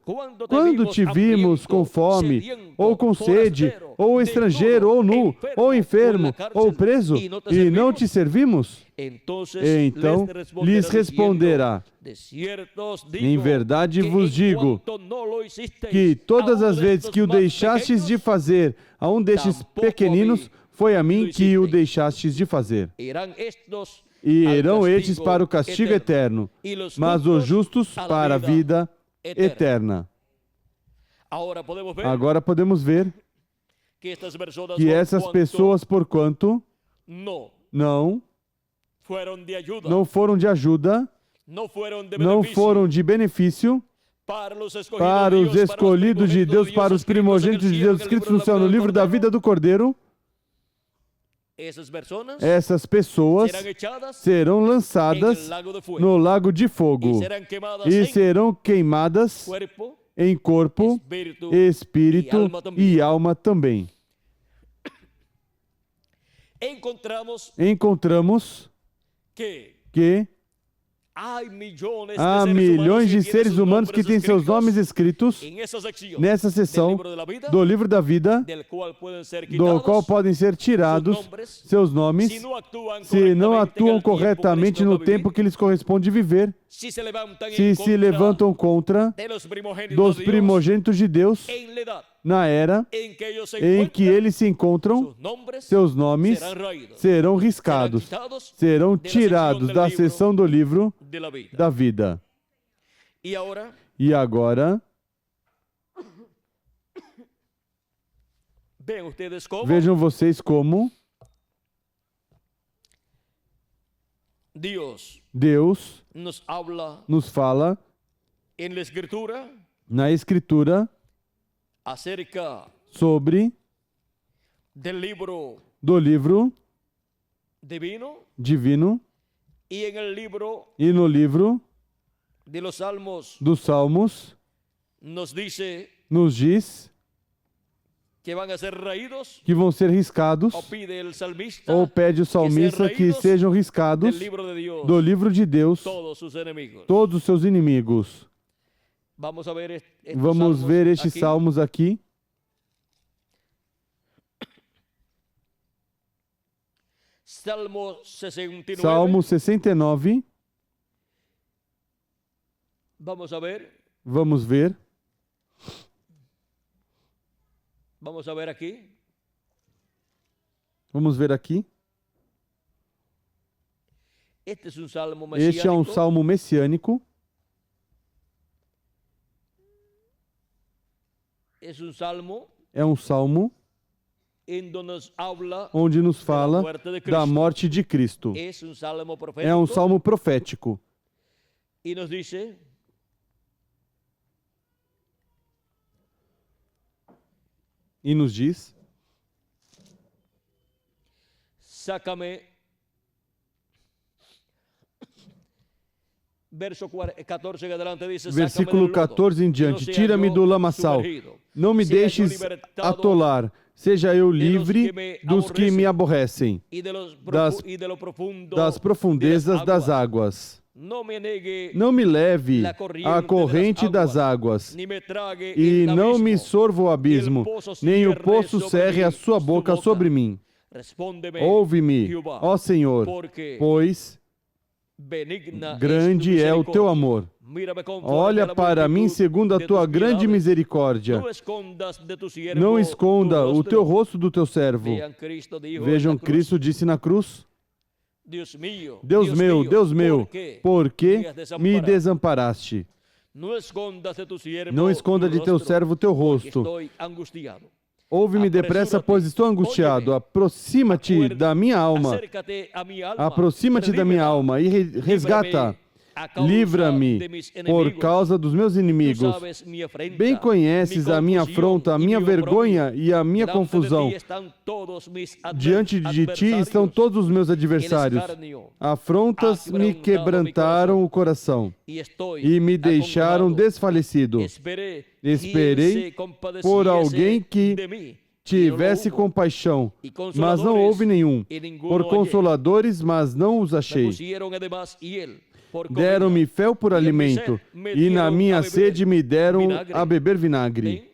quando te vimos com fome, ou com sede, ou estrangeiro, ou nu, ou enfermo, ou preso, e não te servimos? Então lhes responderá: em verdade vos digo que todas as vezes que o deixastes de fazer a um destes pequeninos, foi a mim que o deixastes de fazer. E irão estes para o castigo eterno, mas os justos para a vida eterna. Agora podemos ver que essas pessoas, porquanto não foram de ajuda, não foram de benefício para os escolhidos de Deus, para os primogênitos de Deus escritos no céu, no livro da vida do Cordeiro, essas pessoas serão lançadas no lago de fogo e serão queimadas em corpo, espírito e alma também. Encontramos que há milhões de seres humanos que têm seus nomes escritos nessa seção do livro da vida, do qual podem ser tirados seus nomes se não atuam corretamente no tempo que lhes corresponde viver, se se levantam contra dos primogênitos de Deus na era em que eles se encontram. Seus nomes serão riscados, serão tirados da seção do livro da vida. E agora, vejam vocês como Deus nos fala na Escritura sobre do livro divino e no livro dos Salmos nos diz que vão ser riscados, ou pede o salmista que sejam riscados do livro de Deus todos os seus inimigos. Vamos ver estes salmos aqui. Salmo 69. Vamos ver. Vamos ver aqui. Vamos ver aqui. Este é um salmo messiânico. É um salmo onde nos fala da morte de Cristo. É um salmo profético. E nos diz: sácame Versículo 14 em diante. Tira-me do lamaçal. Não me deixes atolar. Seja eu livre dos que me aborrecem, das profundezas das águas. Não me leve à corrente das águas, e não me sorva o abismo, nem o poço cerre a sua boca sobre mim. Ouve-me, ó Senhor, pois grande é o teu amor. Olha para mim segundo a tua grande misericórdia. Não esconda o teu rosto do teu servo. Vejam, Cristo disse na cruz: Deus meu, por que me desamparaste? Não esconda de teu servo o teu rosto. Ouve-me depressa, pois estou angustiado. Aproxima-te da minha alma. Aproxima-te da minha alma e resgata. Livra-me por causa dos meus inimigos. Bem conheces a minha afronta, a minha vergonha e a minha confusão. Diante de ti estão todos os meus adversários. Afrontas me quebrantaram o coração e me deixaram desfalecido. Esperei por alguém que tivesse compaixão, mas não houve nenhum. Por consoladores, mas não os achei. Deram-me fel por alimento, e na minha sede me deram a beber vinagre.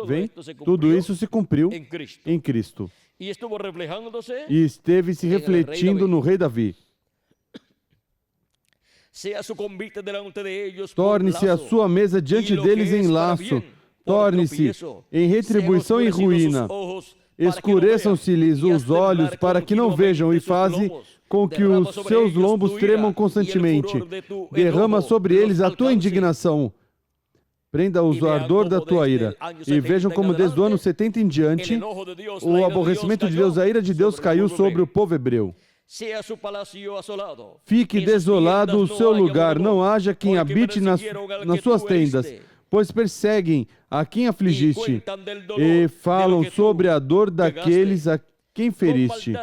Vem? Tudo isso se cumpriu em Cristo. E esteve se refletindo no rei Davi. Torne-se a sua mesa diante deles em laço. Torne-se em retribuição e ruína. Escureçam-se-lhes os olhos para que não vejam, e faze com que os seus lombos tremam constantemente. Derrama sobre eles a tua indignação. Prenda-os o ardor da tua ira. E vejam como desde o ano 70 em diante, o aborrecimento de Deus, a ira de Deus caiu sobre o povo hebreu. Fique desolado o seu lugar, não haja quem habite nas suas tendas, pois perseguem a quem afligiste e falam sobre a dor daqueles a quem feriste.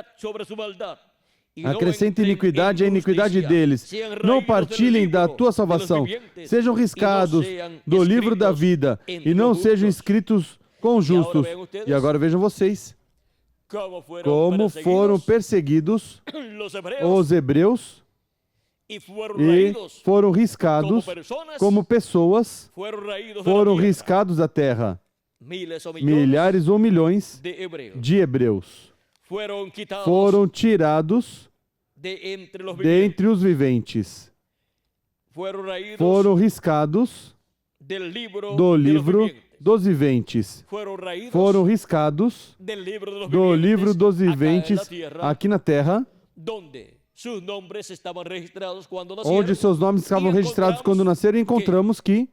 Acrescenta iniquidade à iniquidade deles. Não partilhem da tua salvação. Sejam riscados do livro da vida e não sejam escritos com justos. E agora vejam vocês como foram perseguidos os hebreus e foram riscados como pessoas, foram riscados da terra. Milhares ou milhões de hebreus foram tirados de entre os viventes. Foram riscados do livro dos viventes. Foram riscados do livro dos viventes aqui na terra, onde seus nomes estavam registrados quando nasceram, e encontramos que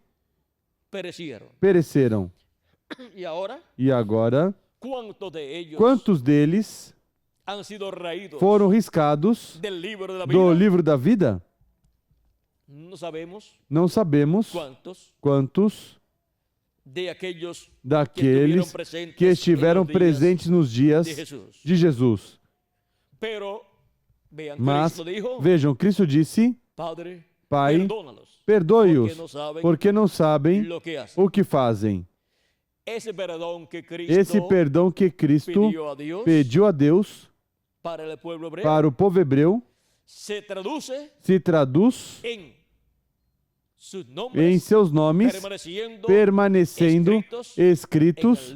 pereceram. E agora, quantos deles foram riscados do livro da vida? Não sabemos quantos daqueles que estiveram presentes nos dias de Jesus. Mas, vejam, Cristo disse: Pai, perdoe-os, porque não sabem o que fazem. Esse perdão que Cristo pediu a Deus para o povo hebreu se traduz em seus nomes permanecendo escritos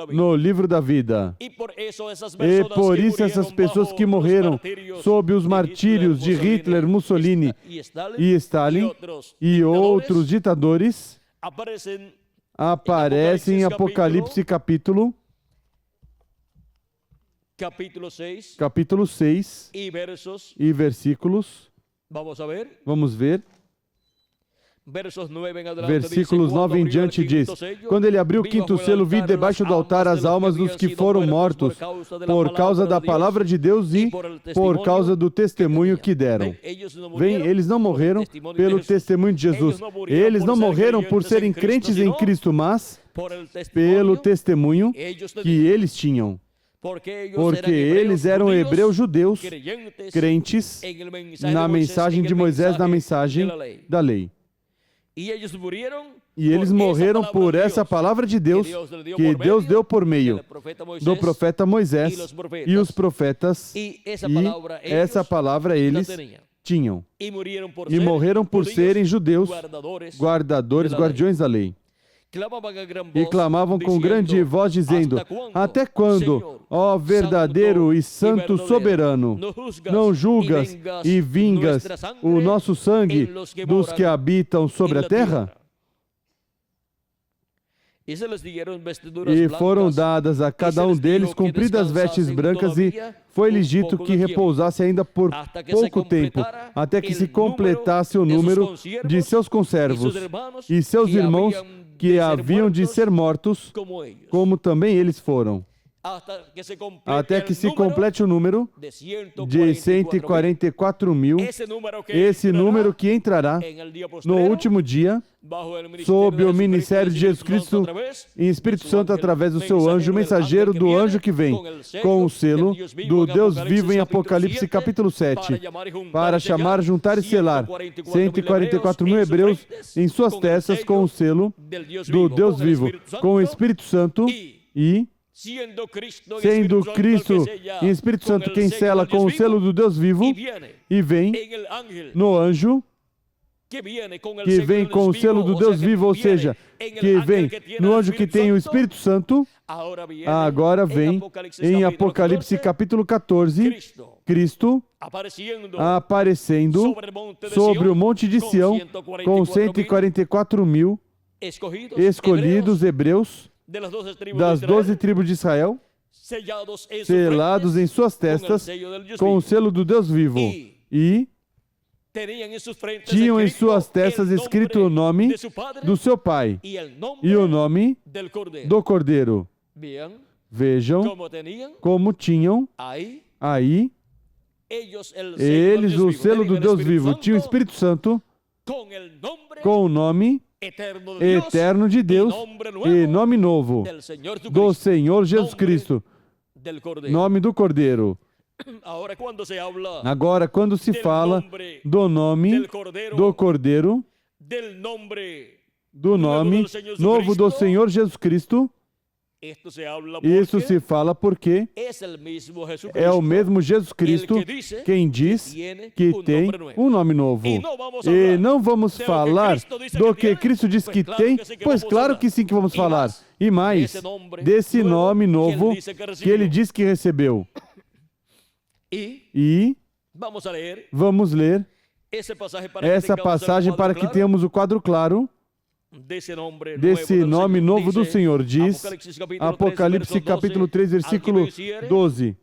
no livro da vida. E por isso essas pessoas que morreram sob os martírios de Hitler, Mussolini e Stalin e outros ditadores aparecem em Apocalipse capítulo 6 e versículos. Vamos ver. Versículos 9 em diante diz: Quando ele abriu o quinto selo, vi debaixo do altar as almas dos que foram mortos por causa da palavra de Deus e por causa do testemunho que deram. Vem, eles não morreram pelo testemunho de Jesus. Eles não morreram por serem crentes em Cristo, mas pelo testemunho que eles tinham. porque eles eram hebreus judeus, crentes na mensagem de Moisés, na mensagem da lei. E eles morreram por essa palavra de Deus que Deus deu por meio do profeta Moisés e os profetas, e essa palavra eles tinham. E morreram por serem judeus, guardadores, guardiões da lei. E clamavam com grande voz, dizendo: até quando, ó verdadeiro e santo soberano, não julgas e vingas o nosso sangue dos que habitam sobre a terra? E foram dadas a cada um deles compridas vestes brancas, e foi-lhes dito que repousasse ainda por pouco tempo, até que se completasse o número de seus conservos e seus irmãos que haviam de ser mortos, como também eles foram. Até que se complete o número de 144.000, esse número que entrará no último dia, sob o ministério de Jesus Cristo em Espírito Santo, através do seu anjo, mensageiro do anjo que vem, com o selo do Deus vivo, em Apocalipse capítulo 7, para chamar, juntar e selar 144.000 hebreus em suas testas com o selo do Deus vivo, com o Espírito Santo, e sendo Cristo e Espírito Santo quem sela com o selo do Deus vivo, e vem no anjo que vem com o selo do Deus vivo, ou seja, que vem no anjo que tem o Espírito Santo. Agora vem em Apocalipse capítulo 14, Cristo aparecendo sobre o monte de Sião com 144.000 escolhidos hebreus das 12 tribos de Israel, selados em suas testas com o selo do Deus vivo, e tinham em suas testas escrito o nome do seu pai e o nome do Cordeiro. Vejam como tinham aí eles o selo do Deus vivo, tinham o Espírito Santo com o nome eterno de Deus e nome novo do Senhor Jesus Cristo, nome do Cordeiro. Agora, quando se fala do nome do Cordeiro, do nome novo do Senhor Jesus Cristo, isso se fala porque é o mesmo Jesus Cristo quem diz que tem um nome novo. E não vamos falar do que Cristo diz que tem, pois claro que sim que vamos falar. E mais, desse nome novo que ele diz que recebeu. E vamos ler essa passagem para que tenhamos o quadro claro desse nome novo do Senhor. Diz Apocalipse capítulo 3, versículo 12: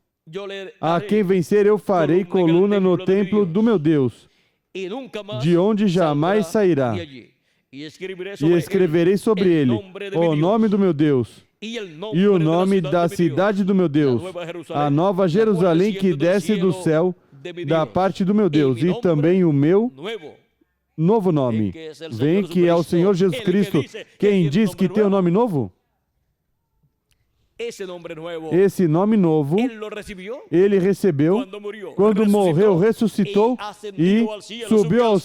a quem vencer eu farei coluna no templo do meu Deus, de onde jamais sairá, e escreverei sobre ele o nome do meu Deus e o nome da cidade do meu Deus, a nova Jerusalém que desce do céu da parte do meu Deus, e também o meu novo nome. Vem que é o Senhor Jesus Cristo quem diz que tem um nome novo. Esse nome novo ele recebeu quando morreu, ressuscitou e subiu ao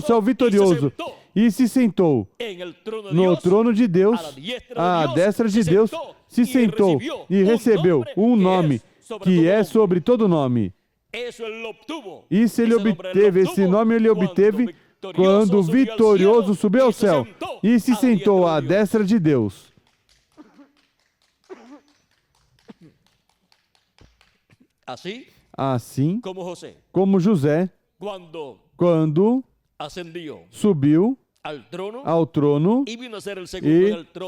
céu vitorioso, e se sentou no trono de Deus, à destra de Deus, se sentou e recebeu um nome que é sobre todo nome. Isso ele obteve, esse nome ele obteve quando vitorioso subiu ao céu e se sentou à destra de Deus. Assim como José, quando subiu ao trono e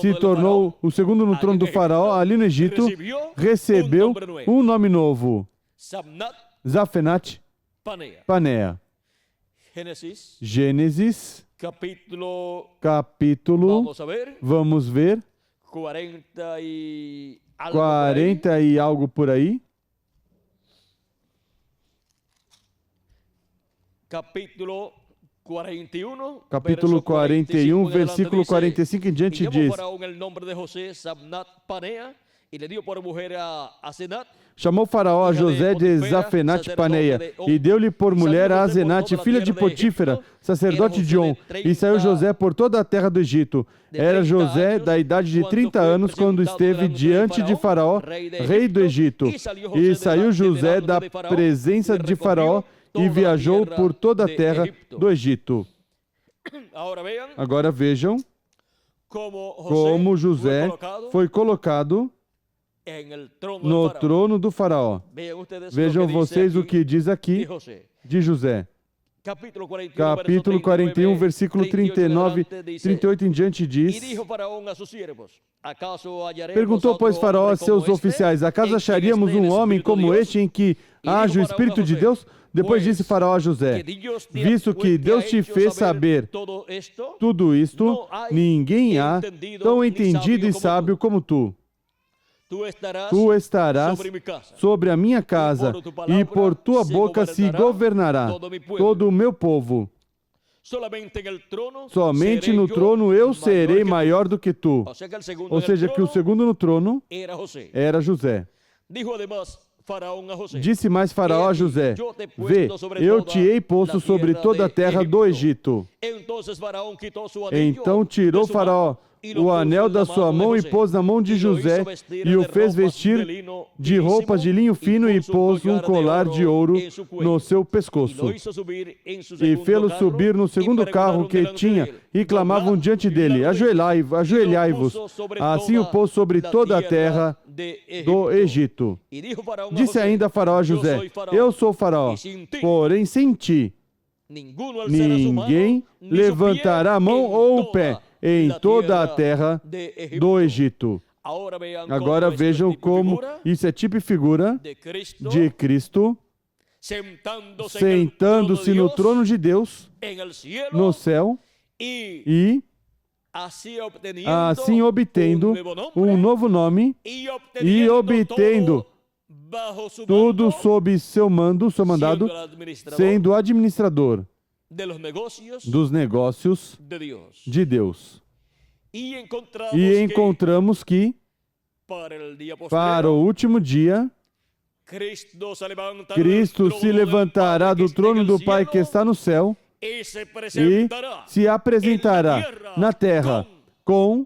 se tornou o segundo no trono do faraó ali no Egito, recebeu um nome novo: Zafenat Panea. Gênesis, capítulo, vamos ver, 40 e algo por aí. Capítulo 41, versículo 45 em diante diz: Chamou Faraó a José de Zafenate Paneia e deu-lhe por mulher a Asenate, filha de Potífera, sacerdote de On. E saiu José por toda a terra do Egito. Era José da idade de 30 anos quando esteve diante de Faraó, rei do Egito. E saiu José da presença de Faraó e viajou por toda a terra do Egito. Agora vejam como José foi colocado no trono do Faraó. Vejam vocês o que diz aqui de José. Capítulo 41, versículo 39, 38 em diante diz: Perguntou, pois, Faraó a seus oficiais: acaso acharíamos um homem como este em que age o Espírito de Deus? Depois disse Faraó a José: visto que Deus te fez saber tudo isto, ninguém há tão entendido e sábio como tu. Tu estarás sobre a minha casa, e por tua boca se governará todo o meu povo. Somente no trono eu serei maior do que tu. Ou seja, que o segundo no trono era José. Disse mais Faraó a José: vê, eu te hei posto sobre toda a terra do Egito. Então tirou Faraó o anel da sua mão e pôs na mão de José, e o fez vestir de roupas de linho fino e pôs um colar de ouro no seu pescoço. E fê-lo subir no segundo carro que tinha, e clamavam diante dele: ajoelhai-vos. Assim o pôs sobre toda a terra do Egito. Disse ainda Faraó a José: eu sou Faraó, porém sem ti ninguém levantará a mão ou o pé em toda a terra do Egito. Agora vejam como isso é tipo e figura de Cristo sentando-se no trono de Deus no céu e assim obtendo um novo nome e obtendo tudo sob seu mandado, sendo administrador dos negócios de Deus. E encontramos que, para o último dia, Cristo se levantará do trono do Pai que está no céu e se apresentará na terra com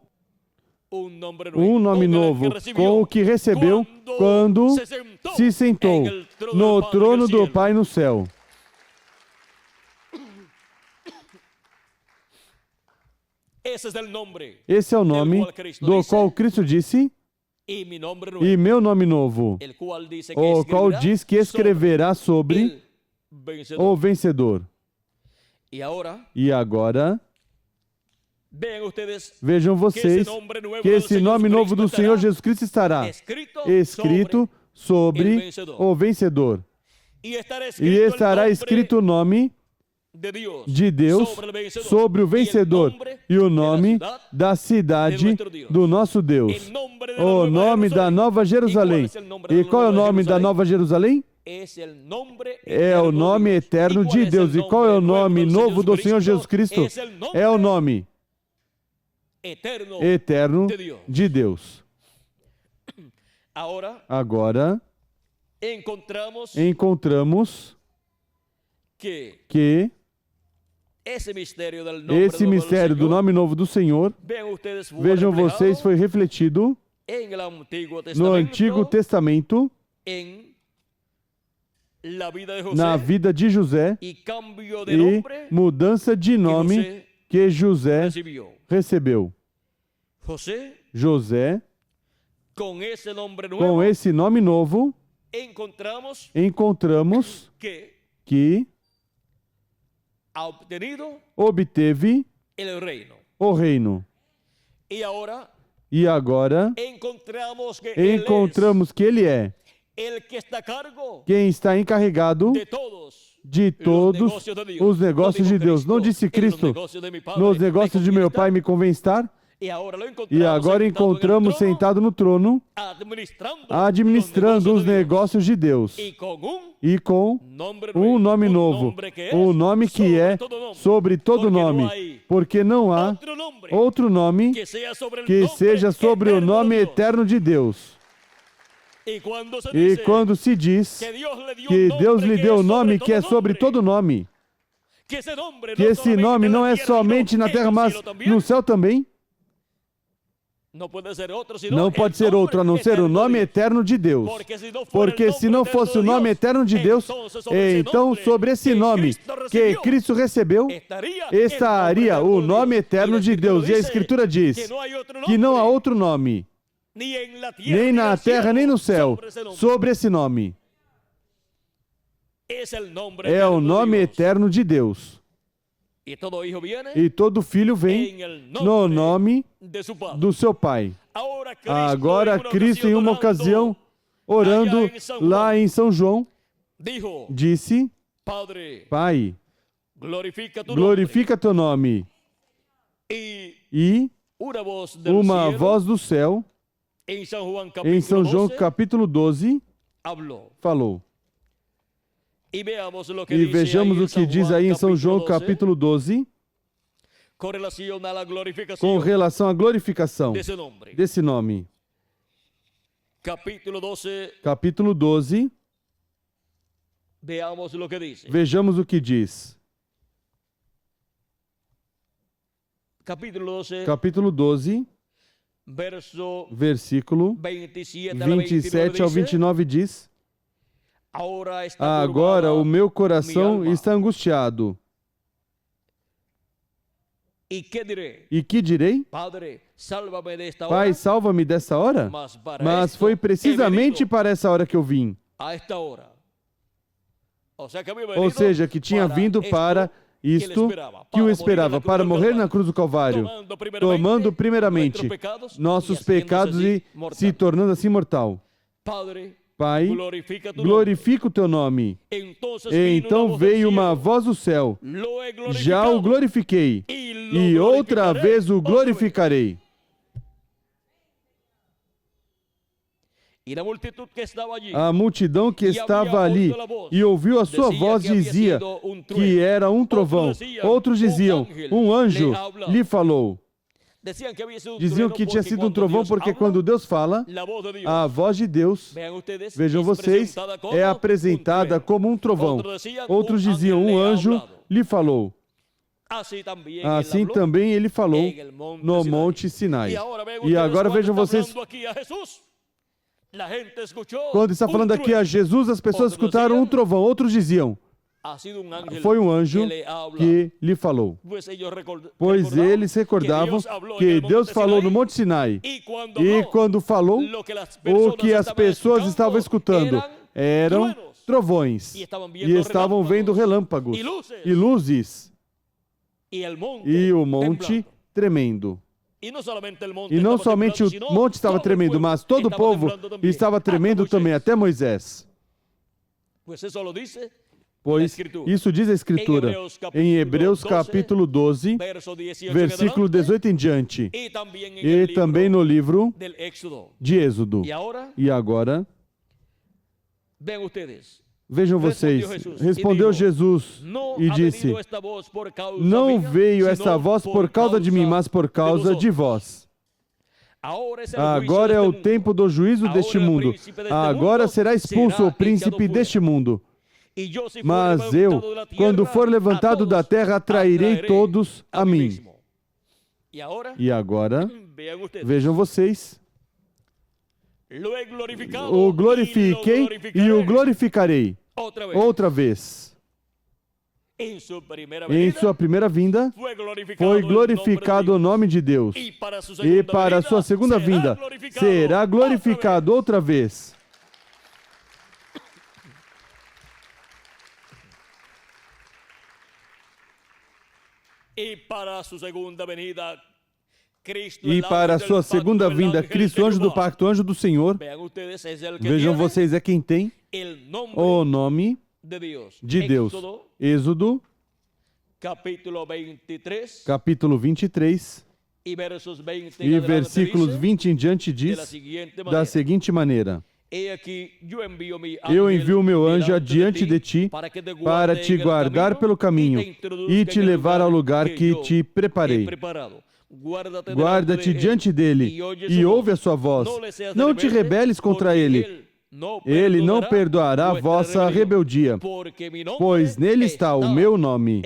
um nome novo, com o que recebeu quando se sentou no trono do Pai no céu. Esse é o nome do qual Cristo disse: e meu nome novo, o qual diz que escreverá sobre o vencedor. E agora, vejam vocês que esse nome novo do Senhor Jesus Cristo estará escrito sobre o vencedor. E estará escrito o nome de Deus sobre o vencedor e o nome da cidade do nosso Deus, o nome da Nova Jerusalém. E qual é o nome da Nova Jerusalém? É o nome eterno de Deus. E qual é o nome novo do Senhor Jesus Cristo? É o nome eterno de Deus. Agora, encontramos que esse mistério do nome novo do Senhor, vejam vocês, foi refletido no Antigo Testamento, na vida de José, e mudança de nome que José recebeu. José, com esse nome novo, encontramos que obteve o reino. E agora encontramos que ele é quem está encarregado de todos os negócios de Deus. Não disse Cristo: nos negócios de meu Pai me convém estar? E agora encontramos sentado no trono, administrando os negócios de Deus. E com um nome novo, um nome que é sobre todo nome, porque não há outro nome que seja sobre o nome eterno de Deus. E quando se diz que Deus lhe deu o nome que é sobre todo nome, que esse nome não é somente na terra, mas no céu também, não pode ser outro a não ser o nome eterno de Deus. Porque se não fosse o nome eterno de Deus, então sobre esse nome que Cristo recebeu, estaria o nome eterno de Deus. E a Escritura diz que não há outro nome, nem na terra, nem no céu, sobre esse nome. É o nome eterno de Deus. E todo filho vem no nome do seu Pai. Agora, Cristo, em uma ocasião, orando lá em São João, disse: Pai, glorifica teu nome. E uma voz do céu, em São João capítulo 12, falou. E vejamos o que diz aí em São João capítulo 12, com relação à glorificação desse nome. Capítulo 12, vejamos o que diz. Capítulo 12, versículo 27 ao 29 diz: Agora o meu coração está angustiado. E que direi? Pai, salva-me dessa hora? Mas foi precisamente para essa hora que eu vim. Ou seja, que tinha vindo para isto que o esperava, para morrer na cruz do Calvário, tomando primeiramente nossos pecados e se tornando assim mortal. Pai, glorifica o teu nome. E então veio uma voz do céu: Já o glorifiquei, e outra vez o glorificarei. A multidão que estava ali e ouviu a sua voz dizia que era um trovão. Outros diziam: Um anjo lhe falou. Diziam que tinha sido um trovão porque quando Deus fala, a voz de Deus, vejam vocês, é apresentada como um trovão. Outros diziam: Um anjo lhe falou. Assim também ele falou no Monte Sinai. E agora vejam vocês, quando está falando aqui a Jesus, as pessoas escutaram um trovão. Outros diziam: Foi um anjo que lhe falou. Pois eles recordavam que Deus falou no Monte Sinai. E quando falou, o que as pessoas estavam escutando eram trovões. E estavam vendo relâmpagos e luzes. E o monte tremendo. E não somente o monte estava tremendo, mas todo o povo estava tremendo também, até Moisés. Pois isso diz a Escritura em Hebreus capítulo 12, versículo 18 em diante, e também no livro de Êxodo. E agora, vejam vocês, respondeu Jesus e disse: Não veio esta voz por causa de mim, mas por causa de vós. Agora é o tempo do juízo deste mundo. Agora será expulso o príncipe deste mundo. Mas eu, quando for levantado da terra, atrairei todos a mim. E agora, vejam vocês, o glorifiquei e o glorificarei outra vez. Em sua primeira vinda, foi glorificado o nome de Deus. E para a sua segunda vinda, será glorificado outra vez. E para a sua segunda vinda, Cristo, anjo do pacto, anjo do Senhor, vejam vocês, é quem tem o nome de Deus. Êxodo, capítulo 23, e versículos 20 em diante diz da seguinte maneira: Eu envio o meu anjo adiante de ti para te guardar pelo caminho e te levar ao lugar que te preparei. Guarda-te diante dele e ouve a sua voz. Não te rebeles contra ele, Ele não perdoará a vossa rebeldia, pois nele está o meu nome.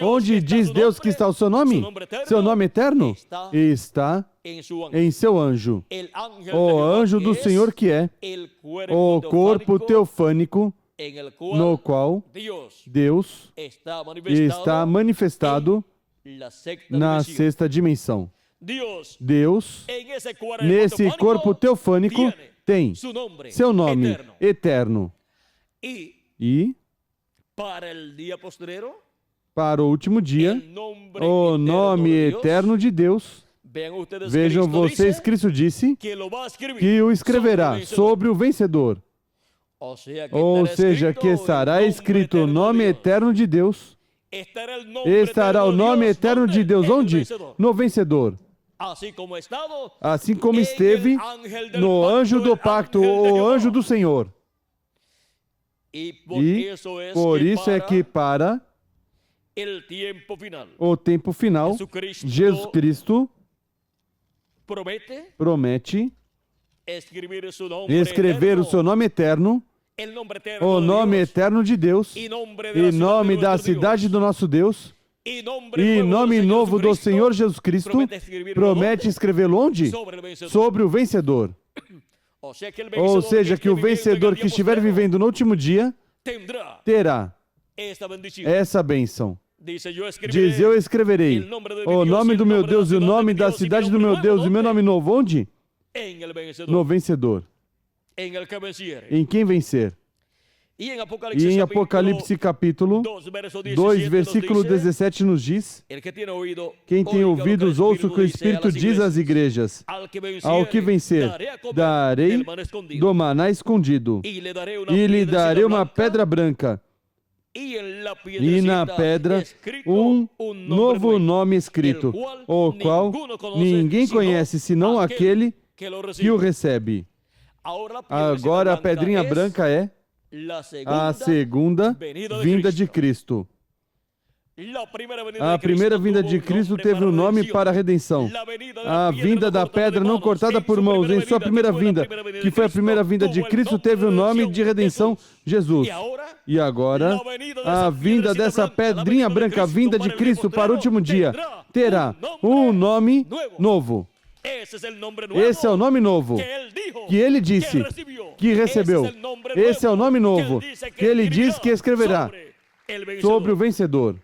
Onde diz Deus que está o seu nome? Seu nome eterno? Está em seu anjo. O anjo do Senhor que é o corpo teofânico no qual Deus está manifestado na sexta dimensão. Deus, nesse corpo teofânico, tem seu nome eterno. E, para o último dia, o nome eterno de Deus. Vejam vocês, Cristo disse que o escreverá sobre o vencedor. Ou seja, que estará escrito o nome eterno de Deus. Estará o nome eterno de Deus onde? No vencedor. Assim como esteve no anjo do pacto, o anjo do Senhor. E por isso é que para o tempo final, Jesus Cristo promete escrever o seu nome eterno, o nome eterno de Deus, e nome da cidade do nosso Deus, e nome novo do Senhor Jesus Cristo, promete escrevê-lo onde? Sobre o vencedor. Ou seja, que o vencedor que estiver vivendo no último dia terá essa bênção. Diz, eu escreverei o nome do meu Deus e o nome da cidade do meu Deus e meu nome novo onde? No vencedor. Em quem vencer. E em Apocalipse capítulo 2, versículo 17 nos diz: quem tem ouvidos, ouça o que o Espírito diz às igrejas. Ao que vencer, darei do maná escondido, e lhe darei uma pedra branca, e na pedra um novo nome escrito, o qual ninguém conhece senão aquele que o recebe. Agora a pedrinha branca é a segunda vinda de Cristo. A primeira vinda de Cristo teve um nome para a redenção. A vinda da pedra não cortada por mãos em sua primeira vinda, que foi a primeira vinda de Cristo, teve o nome de redenção, Jesus. E agora, a vinda dessa pedrinha branca, a vinda de Cristo para o último dia, terá um nome novo. Esse é o nome novo que ele disse que recebeu. Esse é o nome novo que ele diz que escreverá sobre o vencedor.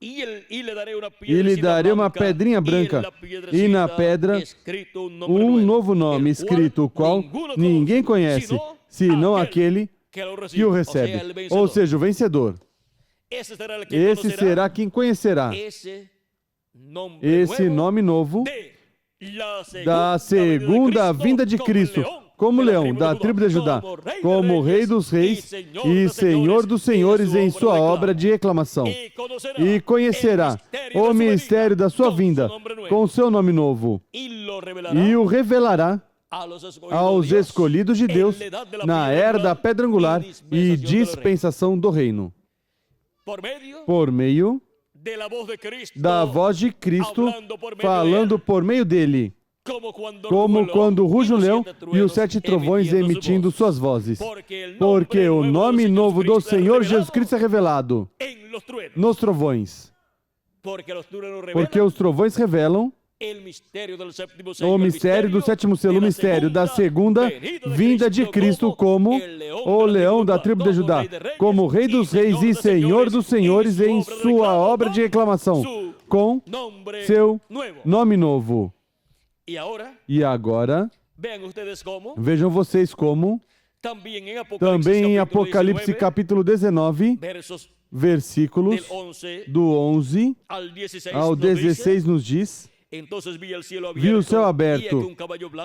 E lhe darei uma pedrinha branca, e na pedra um novo nome escrito, o qual ninguém conhece, senão aquele que o recebe. Ou seja, o vencedor. Esse será quem conhecerá esse nome novo da segunda vinda de Cristo, como leão da tribo de Judá, como Rei dos Reis e Senhor dos Senhores em sua obra de reclamação. E conhecerá o mistério da sua vinda com seu nome novo, e o revelará aos escolhidos de Deus na era da pedra angular e dispensação do reino. Por meio da voz de Cristo, falando por meio dele, como quando ruge o leão e os 7 trovões emitindo suas vozes. Porque o nome novo do Senhor Jesus Cristo é revelado nos trovões. Porque os trovões revelam o mistério do sétimo selo, o mistério da segunda vinda de Cristo como o leão da tribo de Judá, como Rei dos Reis e Senhor dos Senhores em sua obra de reclamação, com seu nome novo. E agora, vejam vocês como, também em Apocalipse capítulo 19, versículos do 11 ao 16 nos diz: vi o céu aberto,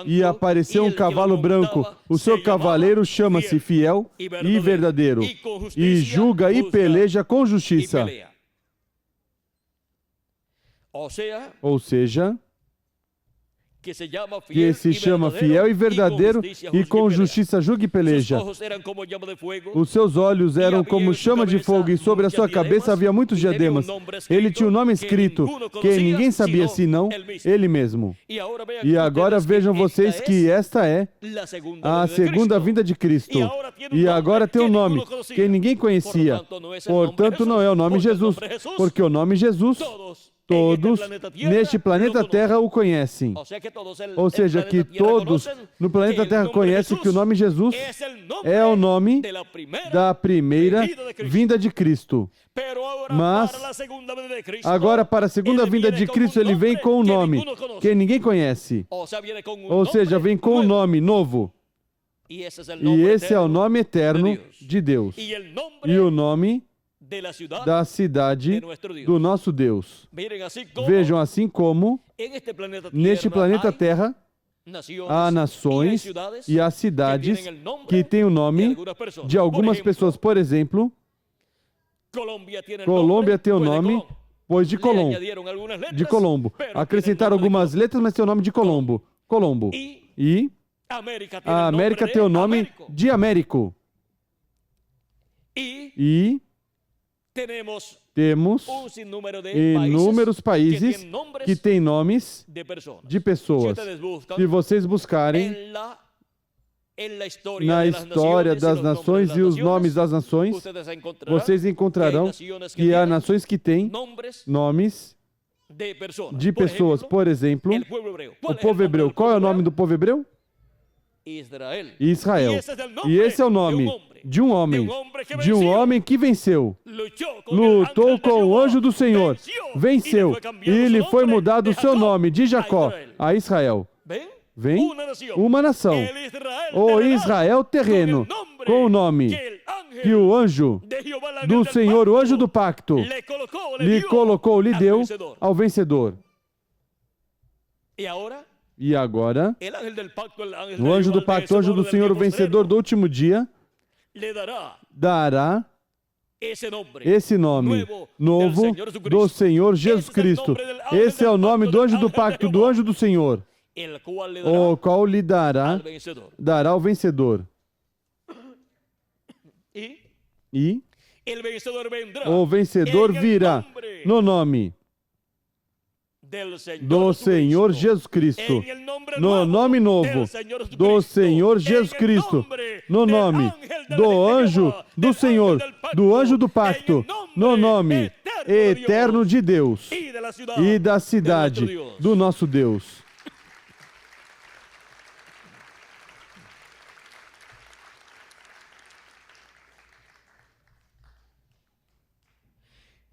e apareceu um cavalo branco. O seu cavaleiro chama-se Fiel e Verdadeiro, e julga e peleja com justiça. Ou seja, que se chama fiel e verdadeiro, e com justiça julga e peleja. Os seus olhos eram como chama de fogo, e sobre a sua cabeça havia muitos diademas. Ele tinha um nome escrito, que ninguém sabia senão ele mesmo. E agora vejam vocês que esta é a segunda vinda de Cristo. E agora tem um nome que ninguém conhecia. Portanto, não é o nome Jesus, porque o nome Jesus, todos neste planeta Terra o conhecem. Ou seja, que todos no planeta Terra conhecem que o nome Jesus é o nome da primeira vinda de Cristo. Mas, agora para a segunda vinda de Cristo, ele vem com um nome que ninguém conhece. Ou seja, vem com um nome novo. E esse é o nome eterno de Deus. E o nome da cidade do nosso Deus. Vejam, assim como neste planeta Terra há nações e há cidades que têm o nome de algumas pessoas. Por exemplo, Colômbia tem o nome, pois de Colombo. Acrescentaram algumas letras, mas tem o nome de Colombo. E a América tem o nome de Américo. E temos inúmeros países que têm nomes de pessoas. Se vocês buscarem na história das nações e os nomes das nações, vocês encontrarão que há nações que têm nomes de pessoas. Por exemplo, o povo hebreu. Qual é o nome do povo hebreu? Israel. E esse é o nome de um homem que venceu, lutou com o anjo do Senhor, venceu, e lhe foi mudado o seu nome de Jacó a Israel. Vem uma nação, o Israel terreno, com o nome que o anjo do Senhor, o anjo do pacto, lhe colocou, lhe deu ao vencedor. E agora, o anjo do pacto, o anjo do Senhor, o vencedor do último dia, dará esse nome novo do Senhor Jesus Cristo. Esse é o nome do anjo do pacto, do anjo do Senhor, o qual lhe dará ao vencedor. E o vencedor virá no nome do Senhor Jesus Cristo, no nome novo do Senhor Jesus Cristo, no nome do anjo do Senhor, do anjo do pacto, no nome eterno de Deus e da cidade do nosso Deus.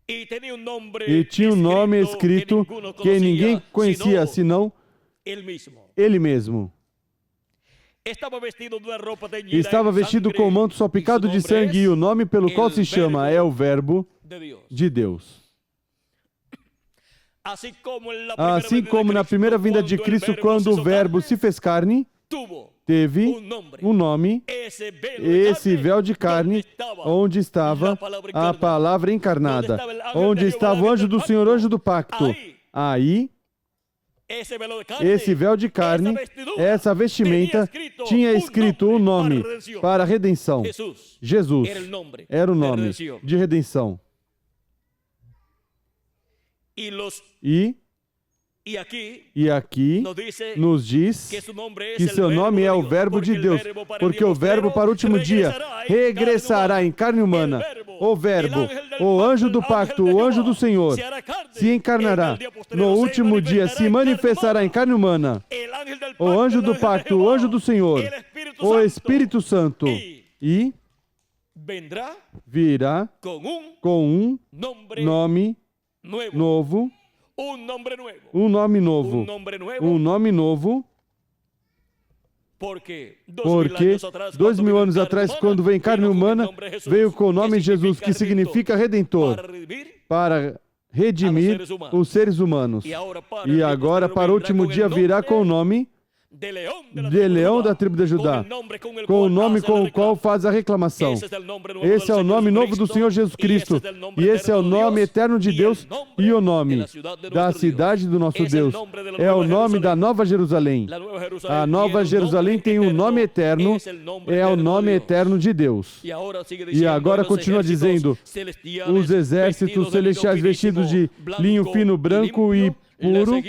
E tinha um nome escrito que ninguém conhecia, senão ele mesmo. Estava vestido com um manto salpicado de sangue, e o nome pelo qual se chama é o Verbo de Deus. Assim como na primeira vinda de Cristo, quando o Verbo se fez carne, teve um nome, esse véu de carne, onde estava a palavra encarnada, onde estava o anjo do Senhor, o anjo do pacto. Aí, esse véu de carne, essa vestimenta, tinha escrito um nome para a redenção. Jesus era o nome de redenção. E aqui nos diz que seu nome é o Verbo de Deus, porque o Verbo para o último dia regressará em carne humana. O Verbo, o anjo do pacto, o anjo do Senhor, se encarnará. No último dia se manifestará em carne humana. O anjo do pacto, o anjo do Senhor, o Espírito Santo, e virá com um nome novo. Um nome novo, porque 2000 anos atrás, quando veio em carne humana, veio com o nome Jesus, que significa Redentor, para redimir os seres humanos. E agora, para o último dia, virá com o nome de leão da tribo de Judá, com o nome com o qual faz a reclamação. Esse é o nome novo do Senhor Jesus Cristo, e esse é o nome eterno de Deus, e o nome da cidade do nosso Deus. É o nome da Nova Jerusalém. A Nova Jerusalém tem um nome eterno, é o nome eterno de Deus. E agora continua dizendo, os exércitos celestiais vestidos de linho fino, branco e puro,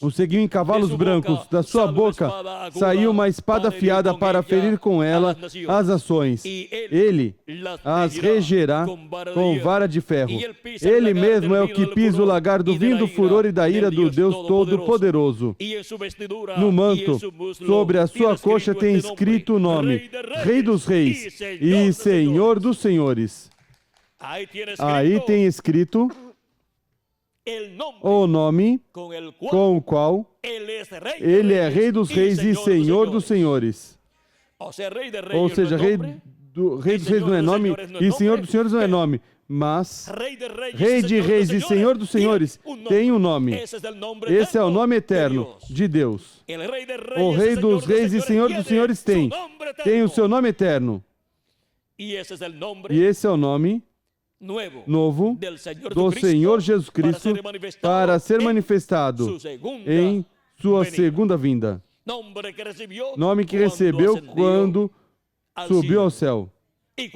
o seguiam em cavalos brancos. Da sua boca saiu uma espada afiada para ferir com ela as nações. Ele as regerá com vara de ferro. Ele mesmo é o que pisa o lagar do vinho do furor e da ira do Deus Todo-Poderoso. No manto, sobre a sua coxa, tem escrito o nome, Rei dos Reis e Senhor dos Senhores. Aí tem escrito o nome com o qual ele é Rei dos Reis e Senhor dos Senhores. Ou seja, Rei dos Reis não é nome e Senhor dos Senhores não é nome, mas Rei de Reis e Senhor dos Senhores tem um nome. Esse é o nome eterno de Deus. O Rei dos Reis e Senhor dos Senhores tem o seu nome eterno. E esse é o nome novo do Senhor Jesus Cristo para ser manifestado em sua segunda vinda. Nome que recebeu quando subiu ao céu. E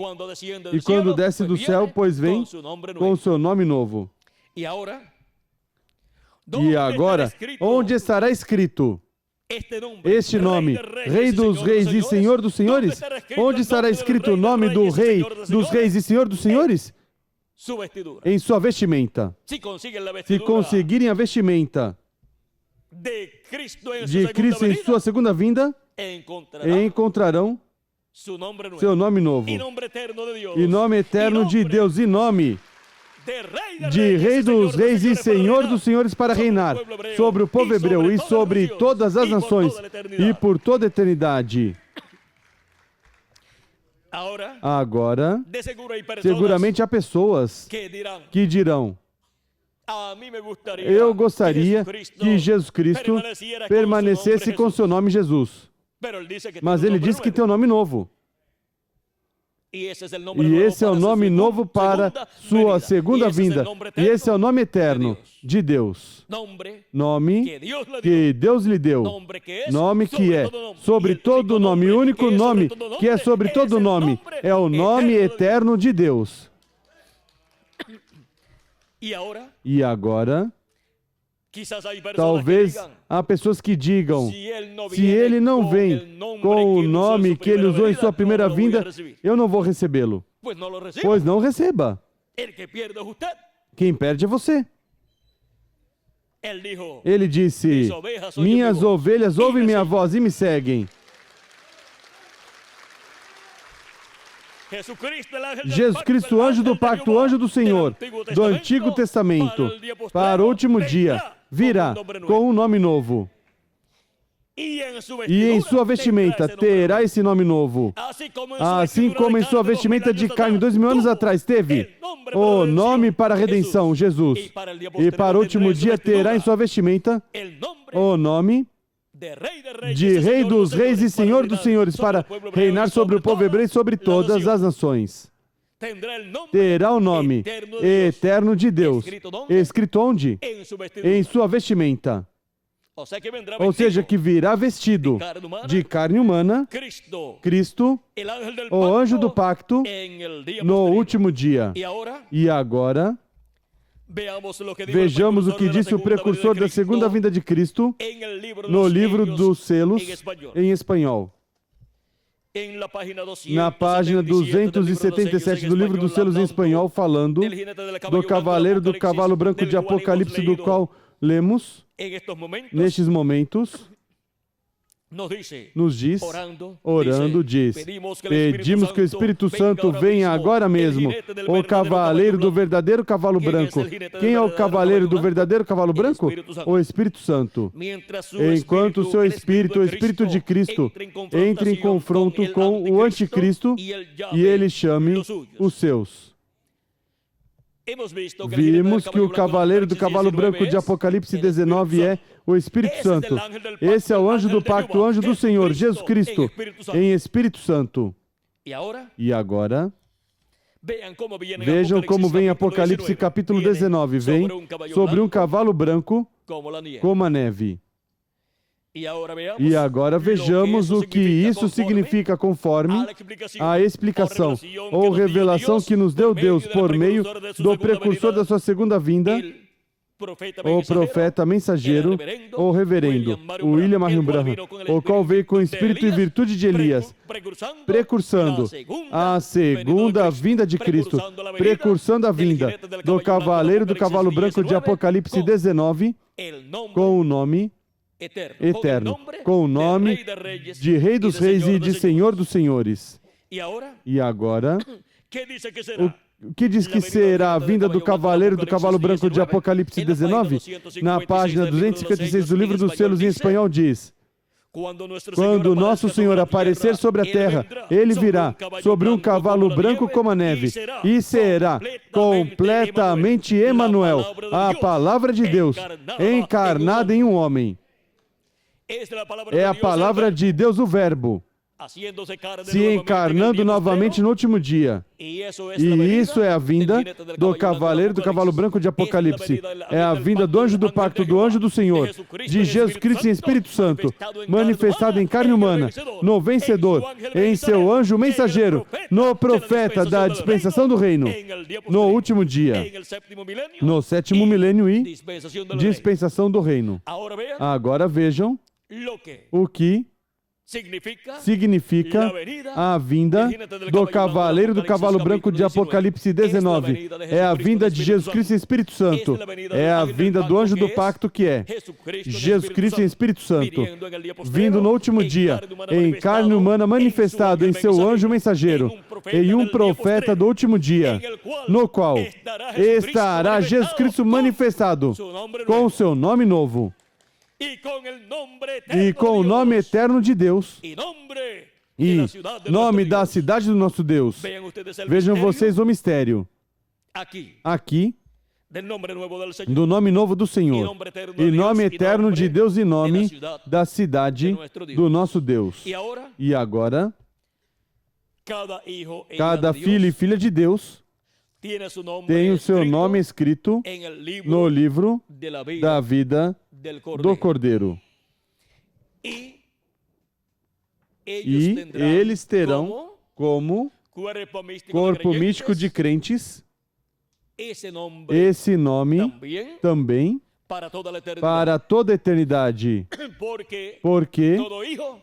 quando desce do céu, pois vem com o seu nome novo. E agora, onde estará escrito este nome, Rei dos Reis e Senhor dos Senhores? Onde estará escrito o nome do Rei dos Reis e Senhor dos Senhores? Em sua vestimenta. Se conseguirem a vestimenta de Cristo em sua segunda vinda, encontrarão seu nome novo. E nome eterno de Deus. E nome de Rei dos Reis e Senhor dos Senhores para reinar sobre o povo hebreu e sobre todas as nações e por toda a eternidade. Agora, seguramente há pessoas que dirão, eu gostaria que Jesus Cristo permanecesse com seu nome Jesus. Mas ele disse que tem um nome novo. E esse é o nome novo para sua segunda vinda. E esse é o nome eterno de Deus. Nome que Deus lhe deu. Nome que é sobre todo nome. O único nome que é sobre todo nome é o nome eterno de Deus. E agora, talvez há pessoas que digam, se ele não vem com o nome que ele usou em sua primeira vinda, eu não vou recebê-lo. Pois não receba. Quem perde é você. Ele disse, minhas ovelhas ouvem minha voz e me seguem. Jesus Cristo, anjo do pacto, anjo do Senhor, do Antigo Testamento, para o último dia, virá com um nome novo. E em sua vestimenta terá esse nome novo. Assim como em sua vestimenta de carne 2000 anos atrás teve o nome para a redenção, Jesus. E para o último dia terá em sua vestimenta o nome de Rei dos Reis e Senhor dos Senhores para reinar sobre o povo hebreu e sobre todas as nações. Terá o nome eterno de Deus. Escrito onde? Em sua vestimenta. Ou seja, que virá vestido de carne humana, Cristo, o anjo do pacto, no último dia. E agora, vejamos o que disse o precursor da segunda vinda de Cristo no livro dos selos em espanhol. Na página 277 do livro dos selos em espanhol, falando do cavaleiro do cavalo branco de Apocalipse, do qual lemos, nestes momentos, nos diz, orando, diz, pedimos que o Espírito Santo venha agora mesmo, o cavaleiro do verdadeiro cavalo branco. Quem é o cavaleiro do verdadeiro cavalo branco? O Espírito Santo. Enquanto o seu Espírito, o Espírito de Cristo, entre em confronto com o anticristo e ele chame os seus. Vimos que o cavaleiro do cavalo branco de Apocalipse 19 é o Espírito Santo. Esse é o anjo do pacto, o anjo do Senhor, Jesus Cristo, em Espírito Santo. E agora, vejam como vem Apocalipse capítulo 19. Vem sobre um cavalo branco como a neve. E agora vejamos o que isso significa conforme a explicação ou revelação que nos deu Deus por meio do precursor da sua segunda vinda, o profeta mensageiro, ou reverendo, o William Marion Branham, o qual veio com espírito e virtude de Elias, precursando a segunda vinda de Cristo, precursando a vinda do cavaleiro do cavalo branco de Apocalipse 19, com o nome eterno, com o nome de Rei dos Reis e de Senhor dos Senhores. E agora, o que diz que será a vinda do cavaleiro do cavalo branco de Apocalipse 19? Na página 256 do livro dos selos em espanhol diz: quando nosso Senhor aparecer sobre a terra, Ele virá sobre um cavalo branco como a neve, e será completamente Emanuel, a palavra de Deus, encarnada em um homem. É a palavra de Deus, o Verbo, se encarnando novamente no último dia. E isso é a vinda do cavaleiro do cavalo branco de Apocalipse. É a vinda do anjo do pacto, do anjo do Senhor, de Jesus Cristo em Espírito Santo, manifestado em carne humana, no vencedor, em seu anjo mensageiro, no profeta da dispensação do reino, no último dia, no sétimo milênio e dispensação do reino. Agora vejam o que significa a vinda do cavaleiro do cavalo branco de Apocalipse 19. É a vinda de Jesus Cristo em Espírito Santo. É a vinda do anjo do pacto, que é Jesus Cristo em Espírito Santo, vindo no último dia, em carne humana, manifestado em seu anjo mensageiro, em um profeta do último dia, no qual estará Jesus Cristo manifestado com o seu nome novo, e com o nome eterno de Deus, e nome da cidade do nosso Deus. Vejam vocês o mistério aqui do nome novo do Senhor, e nome eterno de Deus, e nome da cidade do nosso Deus. E agora, cada filho e filha de Deus tem o seu nome escrito no livro da vida do Cordeiro. E eles terão como corpo místico de crentes esse nome também para toda a eternidade, porque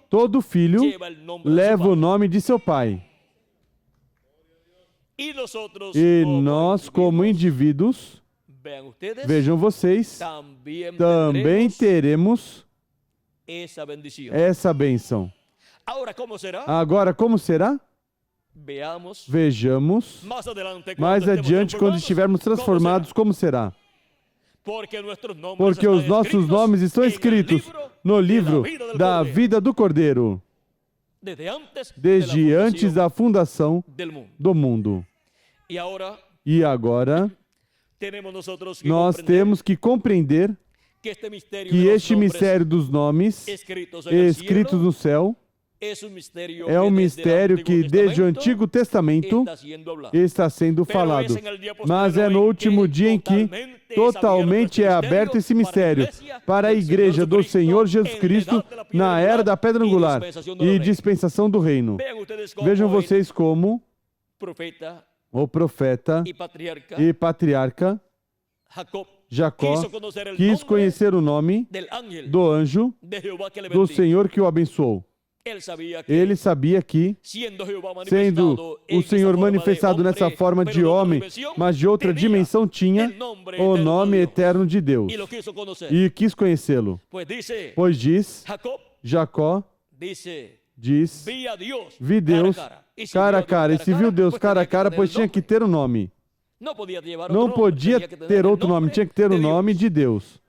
todo filho leva o nome de seu pai. E nós, como indivíduos, vejam vocês, também teremos essa bênção. Agora, como será? Vejamos mais adiante, quando estivermos transformados, como será. Porque os nossos nomes estão escritos no livro da vida do Cordeiro, desde antes da fundação do mundo. E agora, nós temos que compreender que este mistério dos nomes escritos no céu é um mistério que desde o Antigo Testamento está sendo falado, mas é no último dia em que totalmente é aberto esse mistério para a Igreja do Senhor Jesus Cristo na era da pedra angular e dispensação do reino. Vejam vocês como o profeta e patriarca Jacó quis conhecer o nome do anjo do Senhor que o abençoou. Ele sabia que, sendo o Senhor manifestado nessa forma de homem, mas de outra dimensão, tinha o nome eterno de Deus. E quis conhecê-lo. Pois diz, Jacó diz, vi Deus cara a cara. E se viu Deus cara a cara, pois tinha que ter um nome. Não podia ter outro nome, tinha que ter o nome de Deus.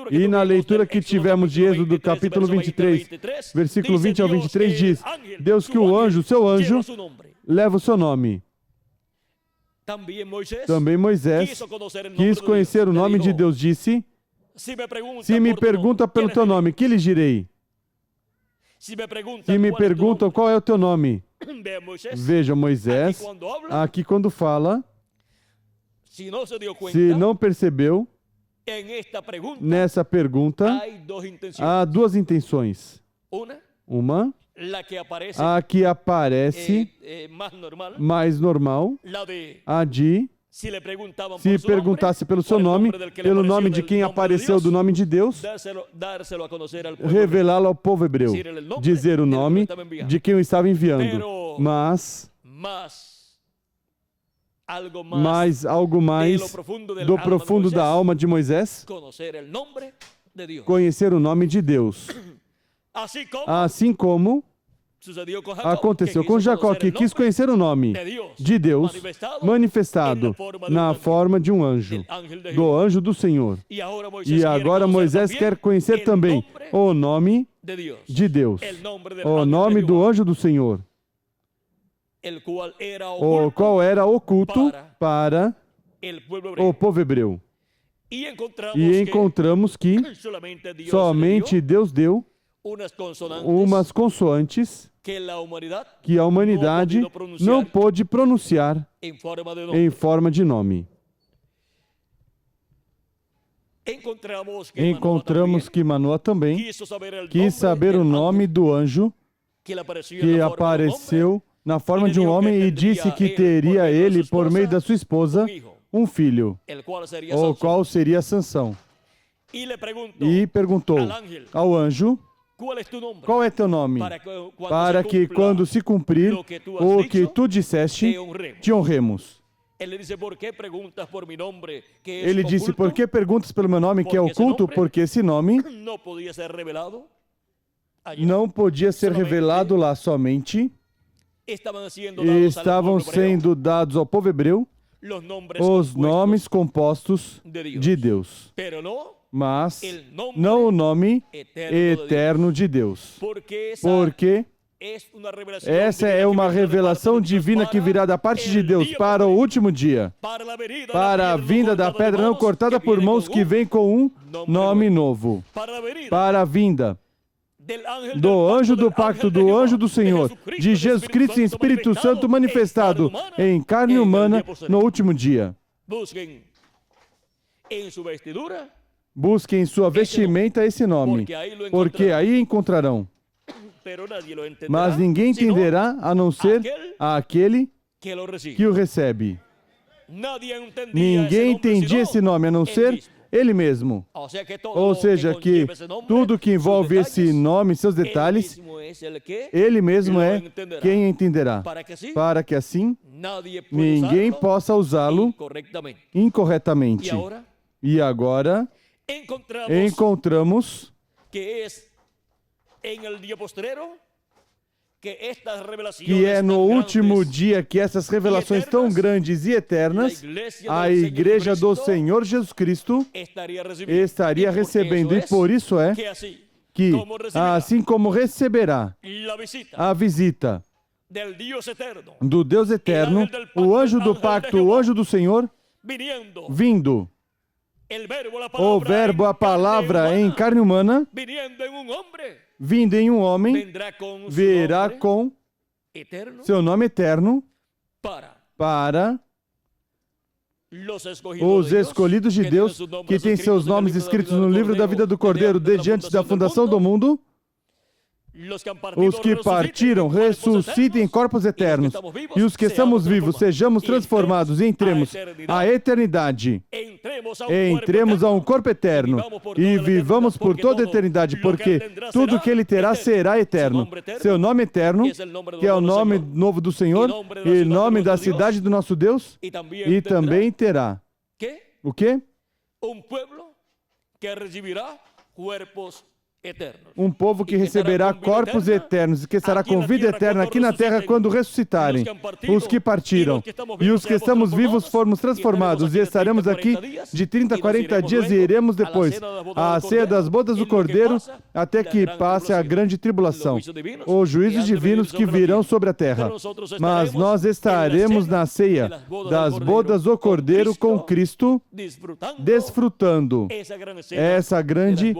E na leitura que tivemos de Êxodo, capítulo 23, versículo 20 ao 23, diz: Deus que o anjo, seu anjo, leva o seu nome. Também Moisés quis conhecer o nome de Deus, disse: se me perguntam pelo teu nome, que lhes direi? Se me perguntam qual é o teu nome, veja Moisés, aqui quando fala, se não percebeu, nessa pergunta, há duas intenções. Uma, a que aparece mais normal, a de, se perguntasse pelo seu nome, pelo nome de quem apareceu do nome de Deus, revelá-lo ao povo hebreu, dizer o nome de quem o estava enviando. Mas algo mais do profundo da alma de Moisés, conhecer o nome de Deus. Assim como aconteceu com Jacó, que quis conhecer o nome de Deus manifestado na forma de um anjo, do anjo do Senhor. E agora Moisés quer conhecer também o nome de Deus, o nome do anjo do Senhor, o qual era oculto para o povo hebreu. E encontramos que somente Deus deu umas consoantes que a humanidade não pôde pronunciar em forma de nome. Encontramos que Manoá também quis saber o nome do anjo que apareceu na forma de um homem e disse que teria ele, por meio da sua esposa, um filho, o qual seria Sansão. E perguntou ao anjo: qual é teu nome? Para que quando se cumprir o que tu disseste, te honremos. Ele disse: por que perguntas pelo meu nome que é oculto? Porque esse nome não podia ser revelado lá somente. Estavam sendo dados ao povo hebreu os nomes compostos de Deus, mas não o nome eterno de Deus, porque essa é uma revelação divina que virá da parte de Deus para o último dia, para a vinda da pedra não cortada por mãos que vem com um nome novo, para a vinda do anjo do pacto, do anjo do Senhor, de Jesus Cristo em Espírito Santo manifestado em carne humana no último dia. Busquem em sua vestimenta esse nome, porque aí encontrarão. Mas ninguém entenderá a não ser aquele que o recebe. Ninguém entendia esse nome a não ser ele mesmo. Ou seja, que tudo que envolve esse nome, seus detalhes, ele mesmo é quem entenderá, para que assim ninguém possa usá-lo incorretamente. E agora encontramos que é no último dia que essas revelações tão grandes e eternas, a Igreja do Senhor Jesus Cristo estaria recebendo. E por isso é que, assim como receberá a visita do Deus eterno, o anjo do pacto, o anjo do Senhor, vindo, o verbo, a palavra em carne humana, vindo em um homem, virá com seu nome eterno para os escolhidos de Deus, que têm seus nomes escritos no livro da vida do Cordeiro desde antes da fundação do mundo. Os que partiram ressuscitem em corpos eternos, e os que estamos vivos sejamos transformados e entremos à eternidade. Entremos a um corpo eterno e vivamos por toda a eternidade, porque tudo que ele terá será eterno. Seu nome eterno, que é o nome novo do Senhor, e nome da cidade do nosso Deus, e também terá o quê? Um povo que receberá corpos eternos e que estará com vida eterna aqui na terra quando ressuscitarem. Os que partiram e os que estamos vivos fomos transformados e estaremos aqui de 30 a 40 dias e iremos depois à ceia das bodas do Cordeiro até que passe a grande tribulação, os juízos divinos que virão sobre a terra. Mas nós estaremos na ceia das bodas do Cordeiro com Cristo, desfrutando essa grande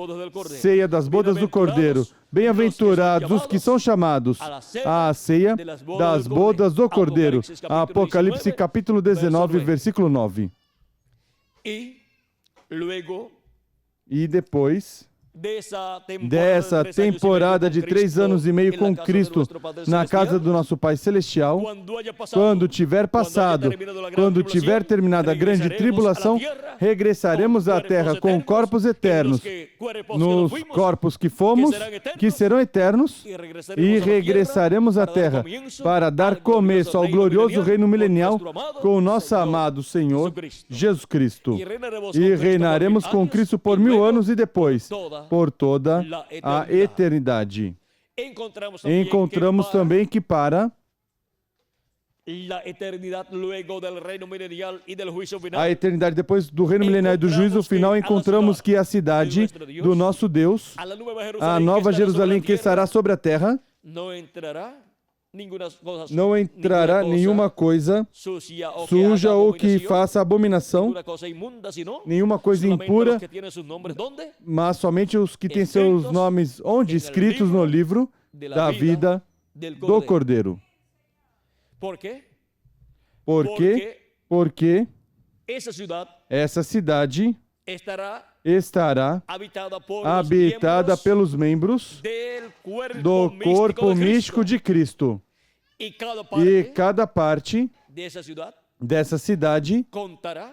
ceia das bodas do Cordeiro. Bem-aventurados os que são chamados à ceia das bodas do Cordeiro. Apocalipse capítulo 19, versículo 9. E depois dessa temporada de 3 anos e meio com Cristo na casa do nosso Pai Celestial, quando tiver passado, quando tiver terminado a grande tribulação, regressaremos à terra com corpos eternos, nos corpos que fomos, que serão eternos, e regressaremos à terra para dar começo ao glorioso reino milenial com o nosso amado Senhor Jesus Cristo. E reinaremos com Cristo por 1000 anos e depois por toda a eternidade. Encontramos também que para a eternidade depois do reino milenial e do juízo final, encontramos que a cidade do nosso Deus, a Nova Jerusalém que estará sobre a terra, não entrará nenhuma coisa suja ou que faça abominação, nenhuma coisa impura, mas somente os que têm seus nomes onde? Escritos no livro da vida do Cordeiro. Por quê? Porque essa cidade estará habitada pelos membros do corpo místico de Cristo. E cada parte dessa cidade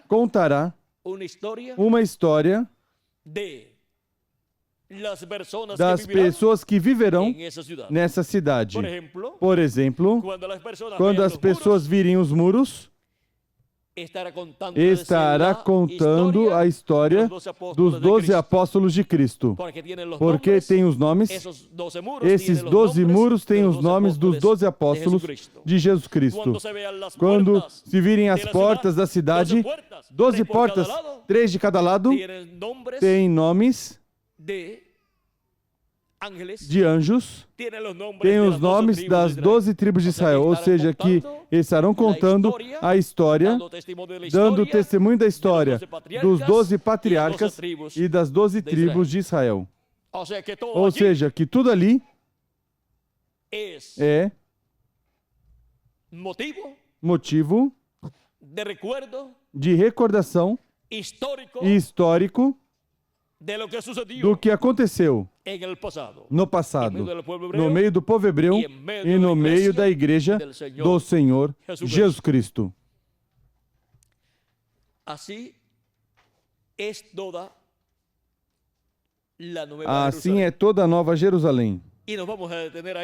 contará uma história das pessoas que viverão nessa cidade. Por exemplo, quando as pessoas virem os muros, estará contando a história dos 12 apóstolos de Cristo, porque tem os nomes, esses 12 muros têm os nomes dos 12 apóstolos de Jesus Cristo. Quando se virem as portas da cidade, 12 portas, 3 de cada lado, têm nomes de anjos, tem os nomes das 12 tribos de Israel, ou seja, que estarão contando a história, dando testemunho da história dos 12 patriarcas e das 12 tribos de Israel. Ou seja, que tudo ali é motivo de recordação histórico do que aconteceu no passado, no meio do povo hebreu e no meio da igreja do Senhor Jesus Cristo. Assim é toda a Nova Jerusalém.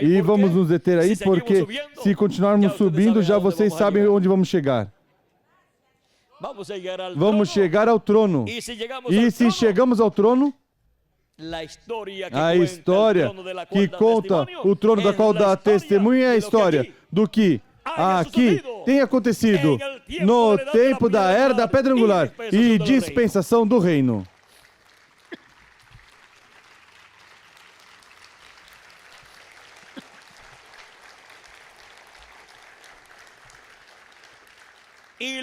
E vamos nos deter aí, porque se continuarmos subindo, já vocês sabem onde vamos chegar. Vamos chegar ao trono. E se chegamos ao trono, a história que conta o trono da qual dá testemunho é a história do que aqui tem acontecido no tempo da era da pedra angular e dispensação do reino. E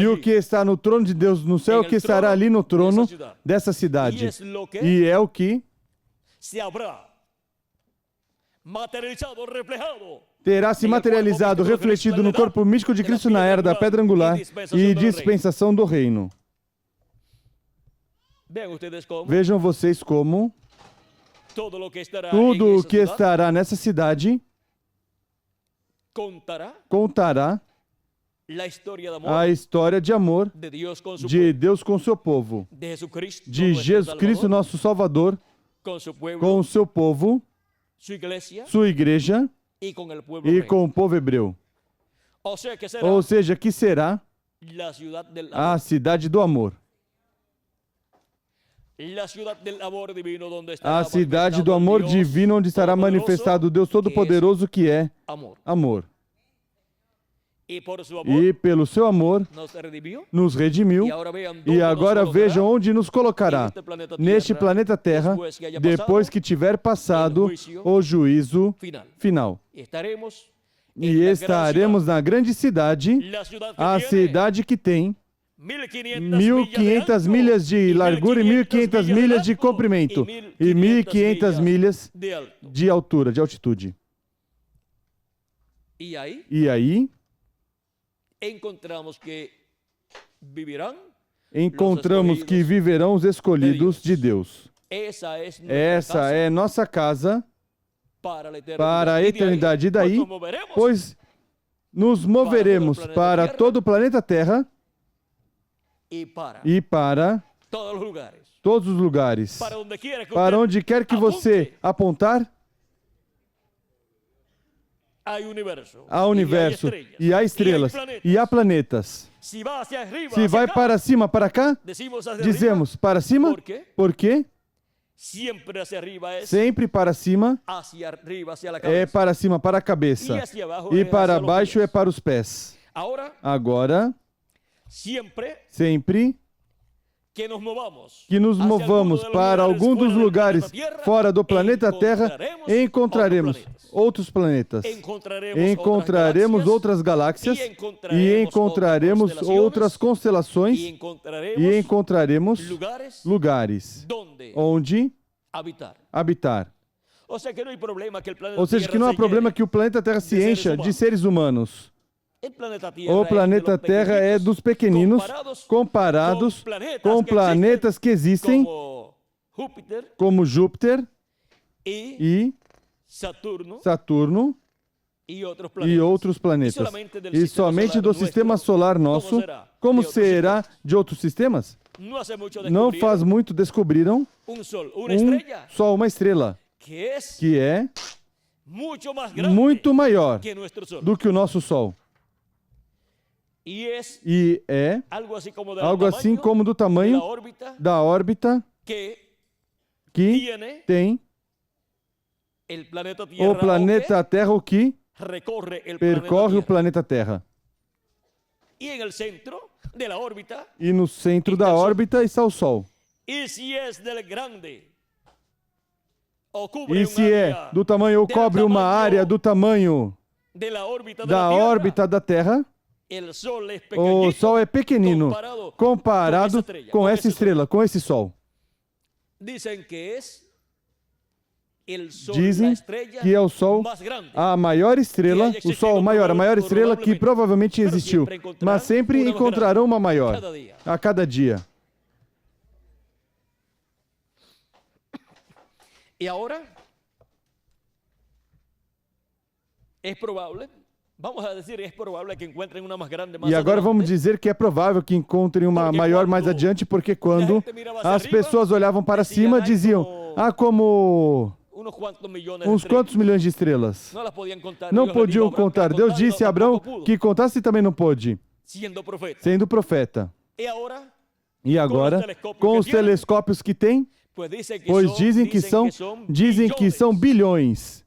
o que está no trono de Deus no céu, que estará ali no trono dessa cidade. E é o que terá se materializado, refletido no corpo místico de Cristo na era da pedra angular e dispensação do reino. Vejam vocês como tudo o que estará nessa cidade contará a história de amor de Deus com seu povo, de Jesus Cristo, nosso Salvador, com o seu povo, sua igreja e com o povo hebreu. Ou seja, que será a cidade do amor. A cidade do amor divino, onde estará manifestado o Deus Todo-Poderoso, que é amor. E pelo seu amor nos redimiu. E agora vejam onde nos colocará. Neste planeta Terra, depois que tiver passado o juízo final. E estaremos na grande cidade, a cidade que tem 1.500 milhas de largura e 1.500 milhas de comprimento. E 1.500 milhas de altura, de altitude. E aí encontramos que viverão os escolhidos de Deus. Essa é nossa casa para a eternidade. E daí, pois nos moveremos para todo o planeta Terra e para todos os lugares. Para onde quer que você apontar, há universo, e há estrelas, e há planetas. Se vai para cima, para cá, dizemos para cima, porque sempre para cima é para cima, para a cabeça, e para baixo é para os pés. Agora, sempre que nos movamos para algum dos lugares fora do planeta Terra, encontraremos outros planetas, encontraremos outras galáxias, e encontraremos outras constelações, e encontraremos lugares onde habitar. Ou seja, que não há problema que o planeta Terra se encha de seres humanos. O planeta Terra é dos pequeninos comparados com planetas que existem, como Júpiter e Saturno e outros planetas. E somente do sistema solar nosso, como será de outros sistemas? Não faz muito descobriram um Sol, uma estrela, que é muito maior do que o nosso Sol. E é algo assim como do tamanho da órbita que tem o planeta Terra, o que percorre o planeta Terra. E no centro da órbita está o Sol. E se é do tamanho, ou cobre uma área do tamanho da órbita da Terra, o Sol é pequenino comparado com essa estrela, com esse Sol. Dizem que é o Sol a maior estrela, o Sol maior, a maior estrela que provavelmente existiu. Mas sempre encontrarão uma maior a cada dia. E agora é provável. E agora vamos dizer que é provável que encontrem uma maior mais adiante, porque quando as pessoas olhavam para cima, diziam, como uns quantos milhões de estrelas. Não podiam contar. Deus disse a Abraão que contasse e também não pôde, sendo profeta. E agora, com os telescópios que tem, pois dizem que são bilhões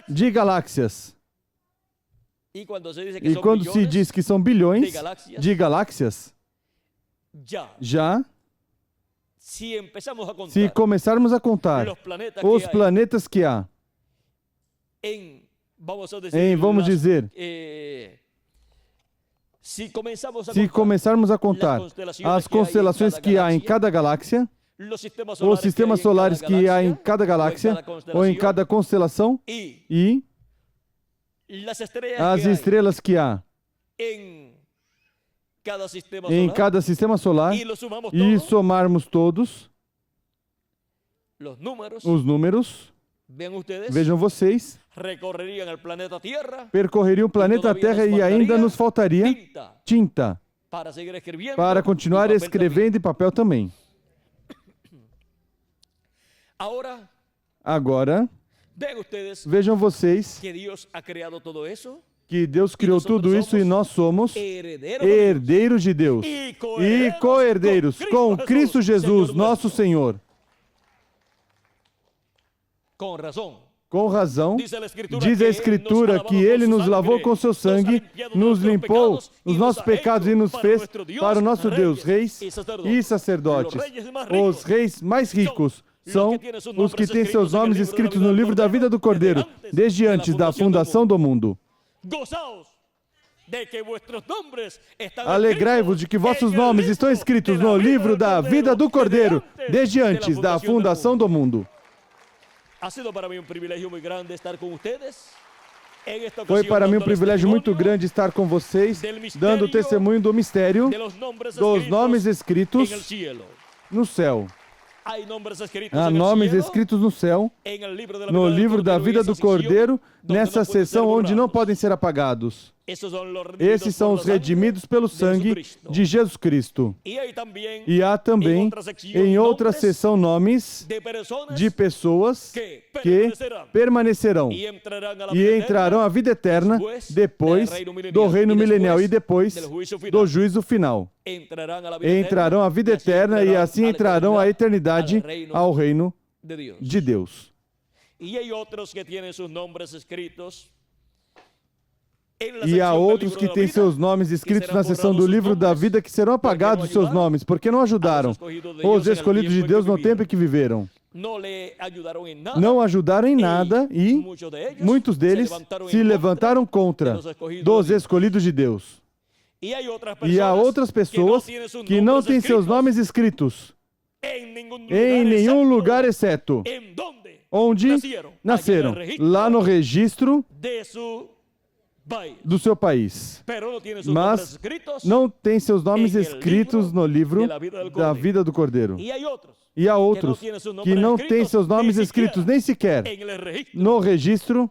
de galáxias. E quando se diz que são bilhões de galáxias, já, se começarmos a contar os planetas que há, vamos dizer, se começarmos a contar as constelações que há em cada galáxia, os sistemas solares que há em cada galáxia, ou em cada constelação, e as estrelas que há em cada sistema solar, e somarmos todos os números, vejam vocês, percorreriam o planeta Terra e ainda nos faltaria tinta para continuar escrevendo em papel também. Agora, vejam vocês que Deus criou tudo isso e nós somos herdeiros de Deus e co-herdeiros com Cristo Jesus, nosso Senhor. Com razão, diz a Escritura que Ele nos lavou com seu sangue, nos limpou os nossos pecados e nos fez para o nosso Deus, reis e sacerdotes. Os reis mais ricos são os que têm seus nomes escritos no livro da vida do Cordeiro, desde antes da fundação do mundo. Alegrai-vos de que vossos nomes estão escritos no livro da vida do Cordeiro, desde antes da fundação do mundo. Foi para mim um privilégio muito grande estar com vocês, dando testemunho do mistério dos nomes escritos no céu. Há nomes escritos no céu, no livro da vida do Cordeiro, nessa seção onde não podem ser apagados. Esses são os redimidos pelo sangue de Jesus Cristo. E há também, em outra seção, nomes de pessoas que permanecerão e entrarão à vida eterna depois do reino milenial e depois do juízo final. Entrarão à vida eterna e assim entrarão à eternidade ao reino de Deus. E há outros que têm seus nomes escritos na seção do livro da vida que serão apagados os seus nomes, porque não ajudaram os escolhidos de Deus no tempo em que viveram. Não ajudaram em nada e muitos deles se levantaram contra dos escolhidos de Deus. E há outras pessoas que não têm seus nomes escritos em nenhum lugar exceto onde nasceram, lá no registro do seu país, mas não tem seus nomes escritos no livro da vida do Cordeiro. E há outros que não têm seus nomes escritos nem sequer no registro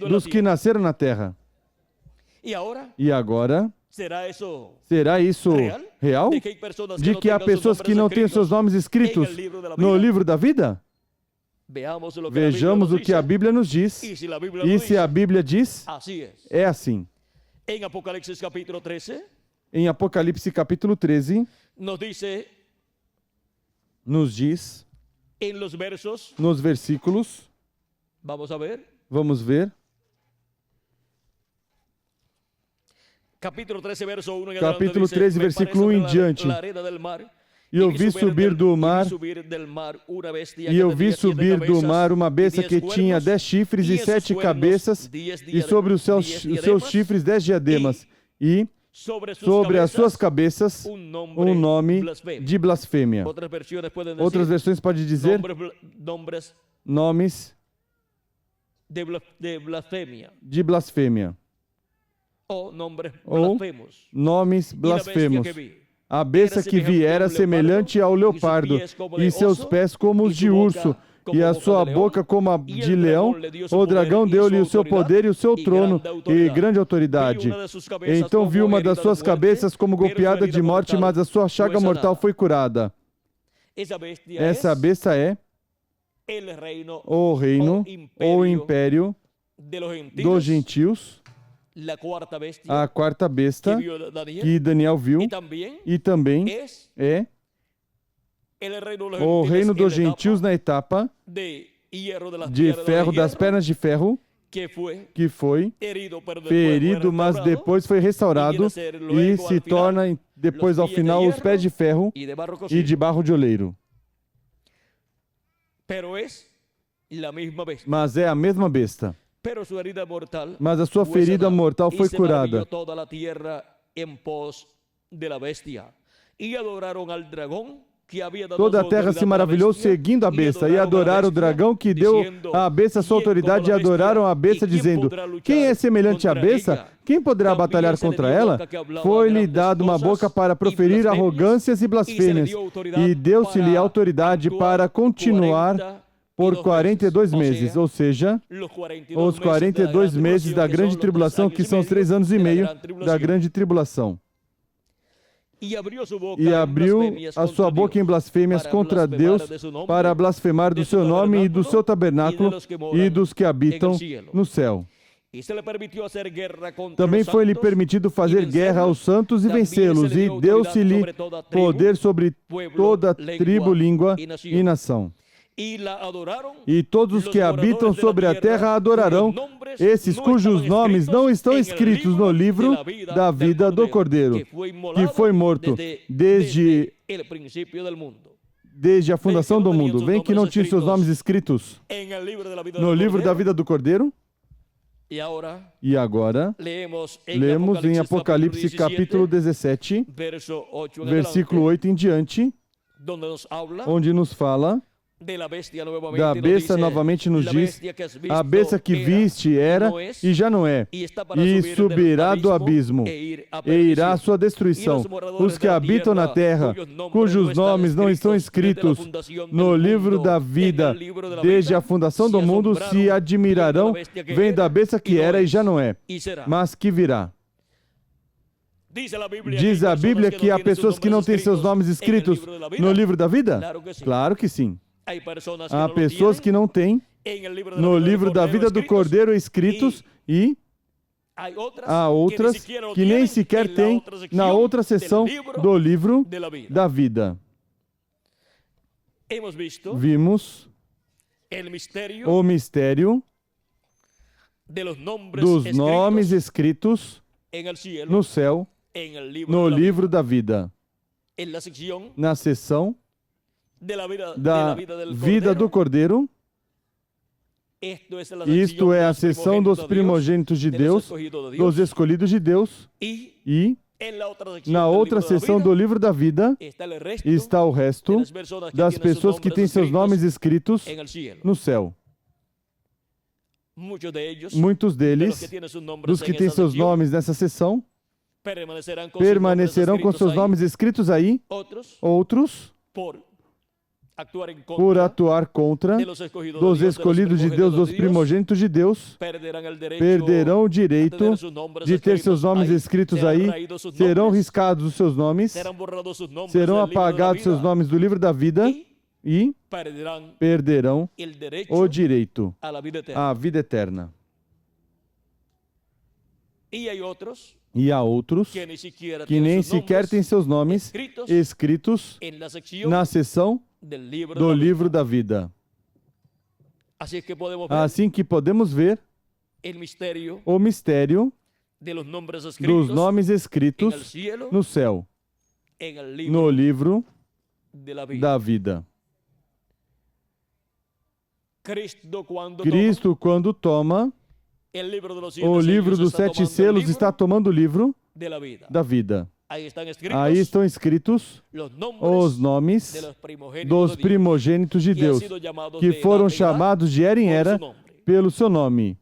dos que nasceram na terra. E agora, será isso real? De que há pessoas que não têm seus nomes escritos no livro da vida? Vejamos o que a Bíblia nos diz. E se a Bíblia diz, é assim. Em Apocalipse capítulo 13, nos diz, nos versículos, vamos ver. Capítulo 13, versículo 1 em diante. E eu vi subir do mar uma besta que tinha 10 chifres e 7 cabeças, e sobre os seus chifres 10 diademas, e sobre as suas cabeças um nome de blasfêmia. Outras versões podem dizer nomes de blasfêmia. Ou nomes blasfemos. A besta que vi era semelhante ao leopardo, e seus pés como os de urso, e a sua boca como a de leão. O dragão deu-lhe o seu poder e o seu trono e grande autoridade. Então vi uma das suas cabeças como golpeada de morte, mas a sua chaga mortal foi curada. Essa besta é o reino ou império dos gentios, a quarta besta que Daniel viu, e também é o reino dos gentios na etapa de ferro, das pernas de ferro, que foi ferido, mas depois foi restaurado e se torna, depois ao final, os pés de ferro e de barro de oleiro. Mas é a mesma besta. Mas a sua ferida mortal foi curada. Toda a terra se maravilhou seguindo a besta e adoraram o dragão que deu à besta sua autoridade, e adoraram a besta dizendo: quem é semelhante à besta? Quem poderá batalhar contra ela? Foi-lhe dado uma boca para proferir arrogâncias e blasfêmias, e deu-se-lhe autoridade para continuar por 42 meses, ou seja, os 42 meses da grande tribulação, que são os 3 anos e meio da grande tribulação. E abriu a sua boca em blasfêmias contra Deus, para blasfemar do seu nome e do seu tabernáculo e dos que habitam no céu. Também foi-lhe permitido fazer guerra aos santos e vencê-los, e deu-se-lhe poder sobre toda tribo, língua e nação. E todos os que habitam sobre a terra a adorarão, esses cujos nomes não estão escritos no livro da vida do Cordeiro, que foi morto desde a fundação do mundo. Vem que não tinha seus nomes escritos no livro da vida do Cordeiro. E agora, lemos em Apocalipse capítulo 17, versículo 8 em diante, onde nos fala da besta. Novamente nos diz: a besta que viste era e já não é, e subirá do abismo, e irá à sua destruição. Os que habitam na terra, cujos nomes não estão escritos no livro da vida desde a fundação do mundo, se admirarão, vem da besta que era e já não é, mas que virá. Diz a Bíblia que há pessoas que não têm seus nomes escritos no livro da vida? Claro que sim. Há pessoas que não têm no livro da vida do Cordeiro escritos, e há outras que nem sequer têm na outra seção do livro da vida. Vimos o mistério dos nomes escritos no céu, no livro da vida, na seção da vida do Cordeiro. Isto é a seção dos primogênitos de Deus, dos escolhidos de Deus, e na outra seção do livro da vida está o resto das pessoas que têm seus nomes escritos no céu. Muitos deles, dos que têm seus nomes nessa seção, permanecerão com seus nomes escritos aí. Outros, por atuar contra dos escolhidos de Deus, dos primogênitos de Deus, perderão o direito de ter seus nomes escritos aí, serão riscados os seus nomes, serão apagados seus nomes do livro da vida e perderão o direito à vida eterna. E há outros que nem sequer têm seus nomes escritos na seção do livro da vida. Assim que podemos ver o mistério dos nomes escritos no céu, no livro da vida. Cristo, quando toma o livro dos 7 selos, está tomando o livro da vida. Aí estão escritos os nomes dos primogênitos de Deus, que foram chamados de era em era pelo seu nome,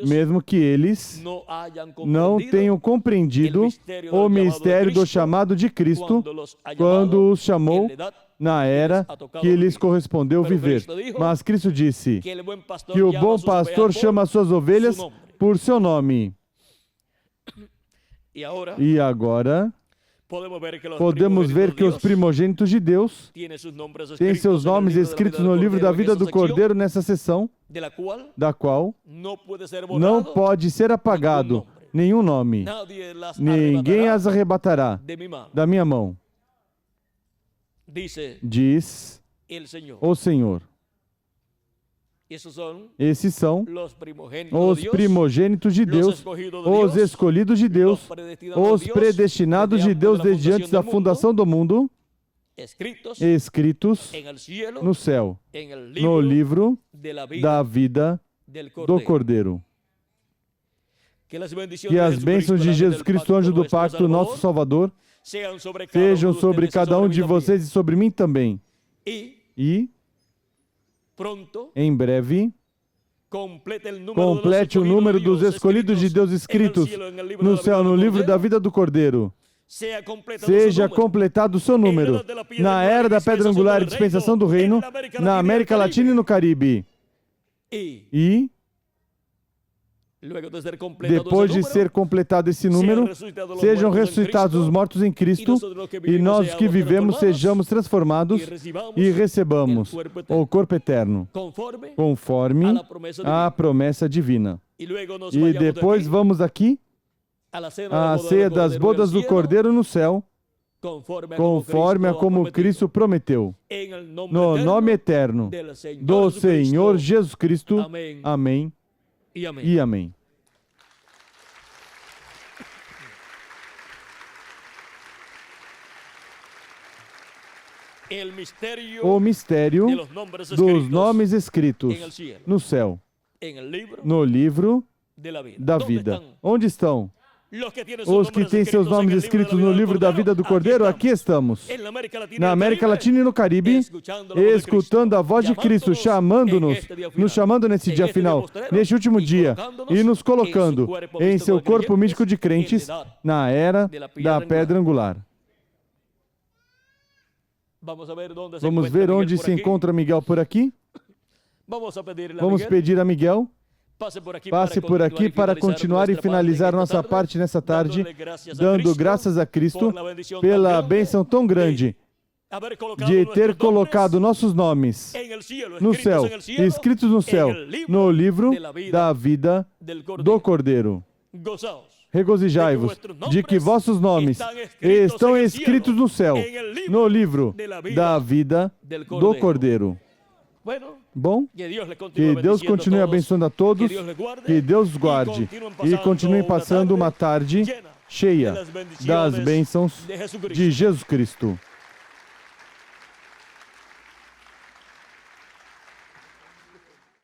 mesmo que eles não tenham compreendido o mistério do chamado de Cristo quando os chamou na era que lhes correspondeu viver. Mas Cristo disse que o bom pastor chama as suas ovelhas por seu nome. E agora, podemos ver que os primogênitos de Deus têm seus nomes escritos no livro da vida do Cordeiro nessa seção, da qual não pode ser apagado nenhum nome. Ninguém as arrebatará da minha mão, diz o Senhor. Esses são os primogênitos de Deus, os escolhidos de Deus, os predestinados de Deus desde antes da fundação do mundo, escritos no céu, no livro da vida do Cordeiro. Que as bênçãos de Jesus Cristo, anjo do pacto, nosso Salvador, sejam sobre cada um de vocês e sobre mim também. E em breve, complete o número dos escolhidos de Deus escritos no céu, no livro da vida do Cordeiro. Seja completado o seu número na era da pedra angular e dispensação do reino, na América Latina e no Caribe. E depois de ser completado esse número, sejam ressuscitados os mortos em Cristo, e nós, os que vivemos, sejamos transformados e recebamos o corpo eterno, conforme a promessa divina. E depois vamos aqui à ceia das bodas do Cordeiro no céu, conforme a como Cristo prometeu. No nome eterno do Senhor Jesus Cristo. Amém e amém. O mistério dos nomes escritos no céu, no livro da vida. Onde estão? Os que têm seus nomes escritos no livro da vida do Cordeiro, aqui estamos. Na América Latina e no Caribe, escutando a voz de Cristo, chamando-nos, nos chamando nesse dia final, neste último dia, e nos colocando em seu corpo místico de crentes na era da pedra angular. Vamos ver onde se encontra Miguel por aqui. Vamos pedir a Miguel. Passe por aqui para continuar e finalizar nossa parte nessa tarde, dando graças a Cristo pela bênção tão grande de ter colocado nossos nomes no céu, escritos no céu, no livro da vida do Cordeiro. Regozijai-vos de que vossos nomes estão escritos no céu, no livro da vida do Cordeiro. Bom, que Deus continue abençoando a todos, que Deus os guarde e continue passando uma tarde cheia das bênçãos de Jesus Cristo.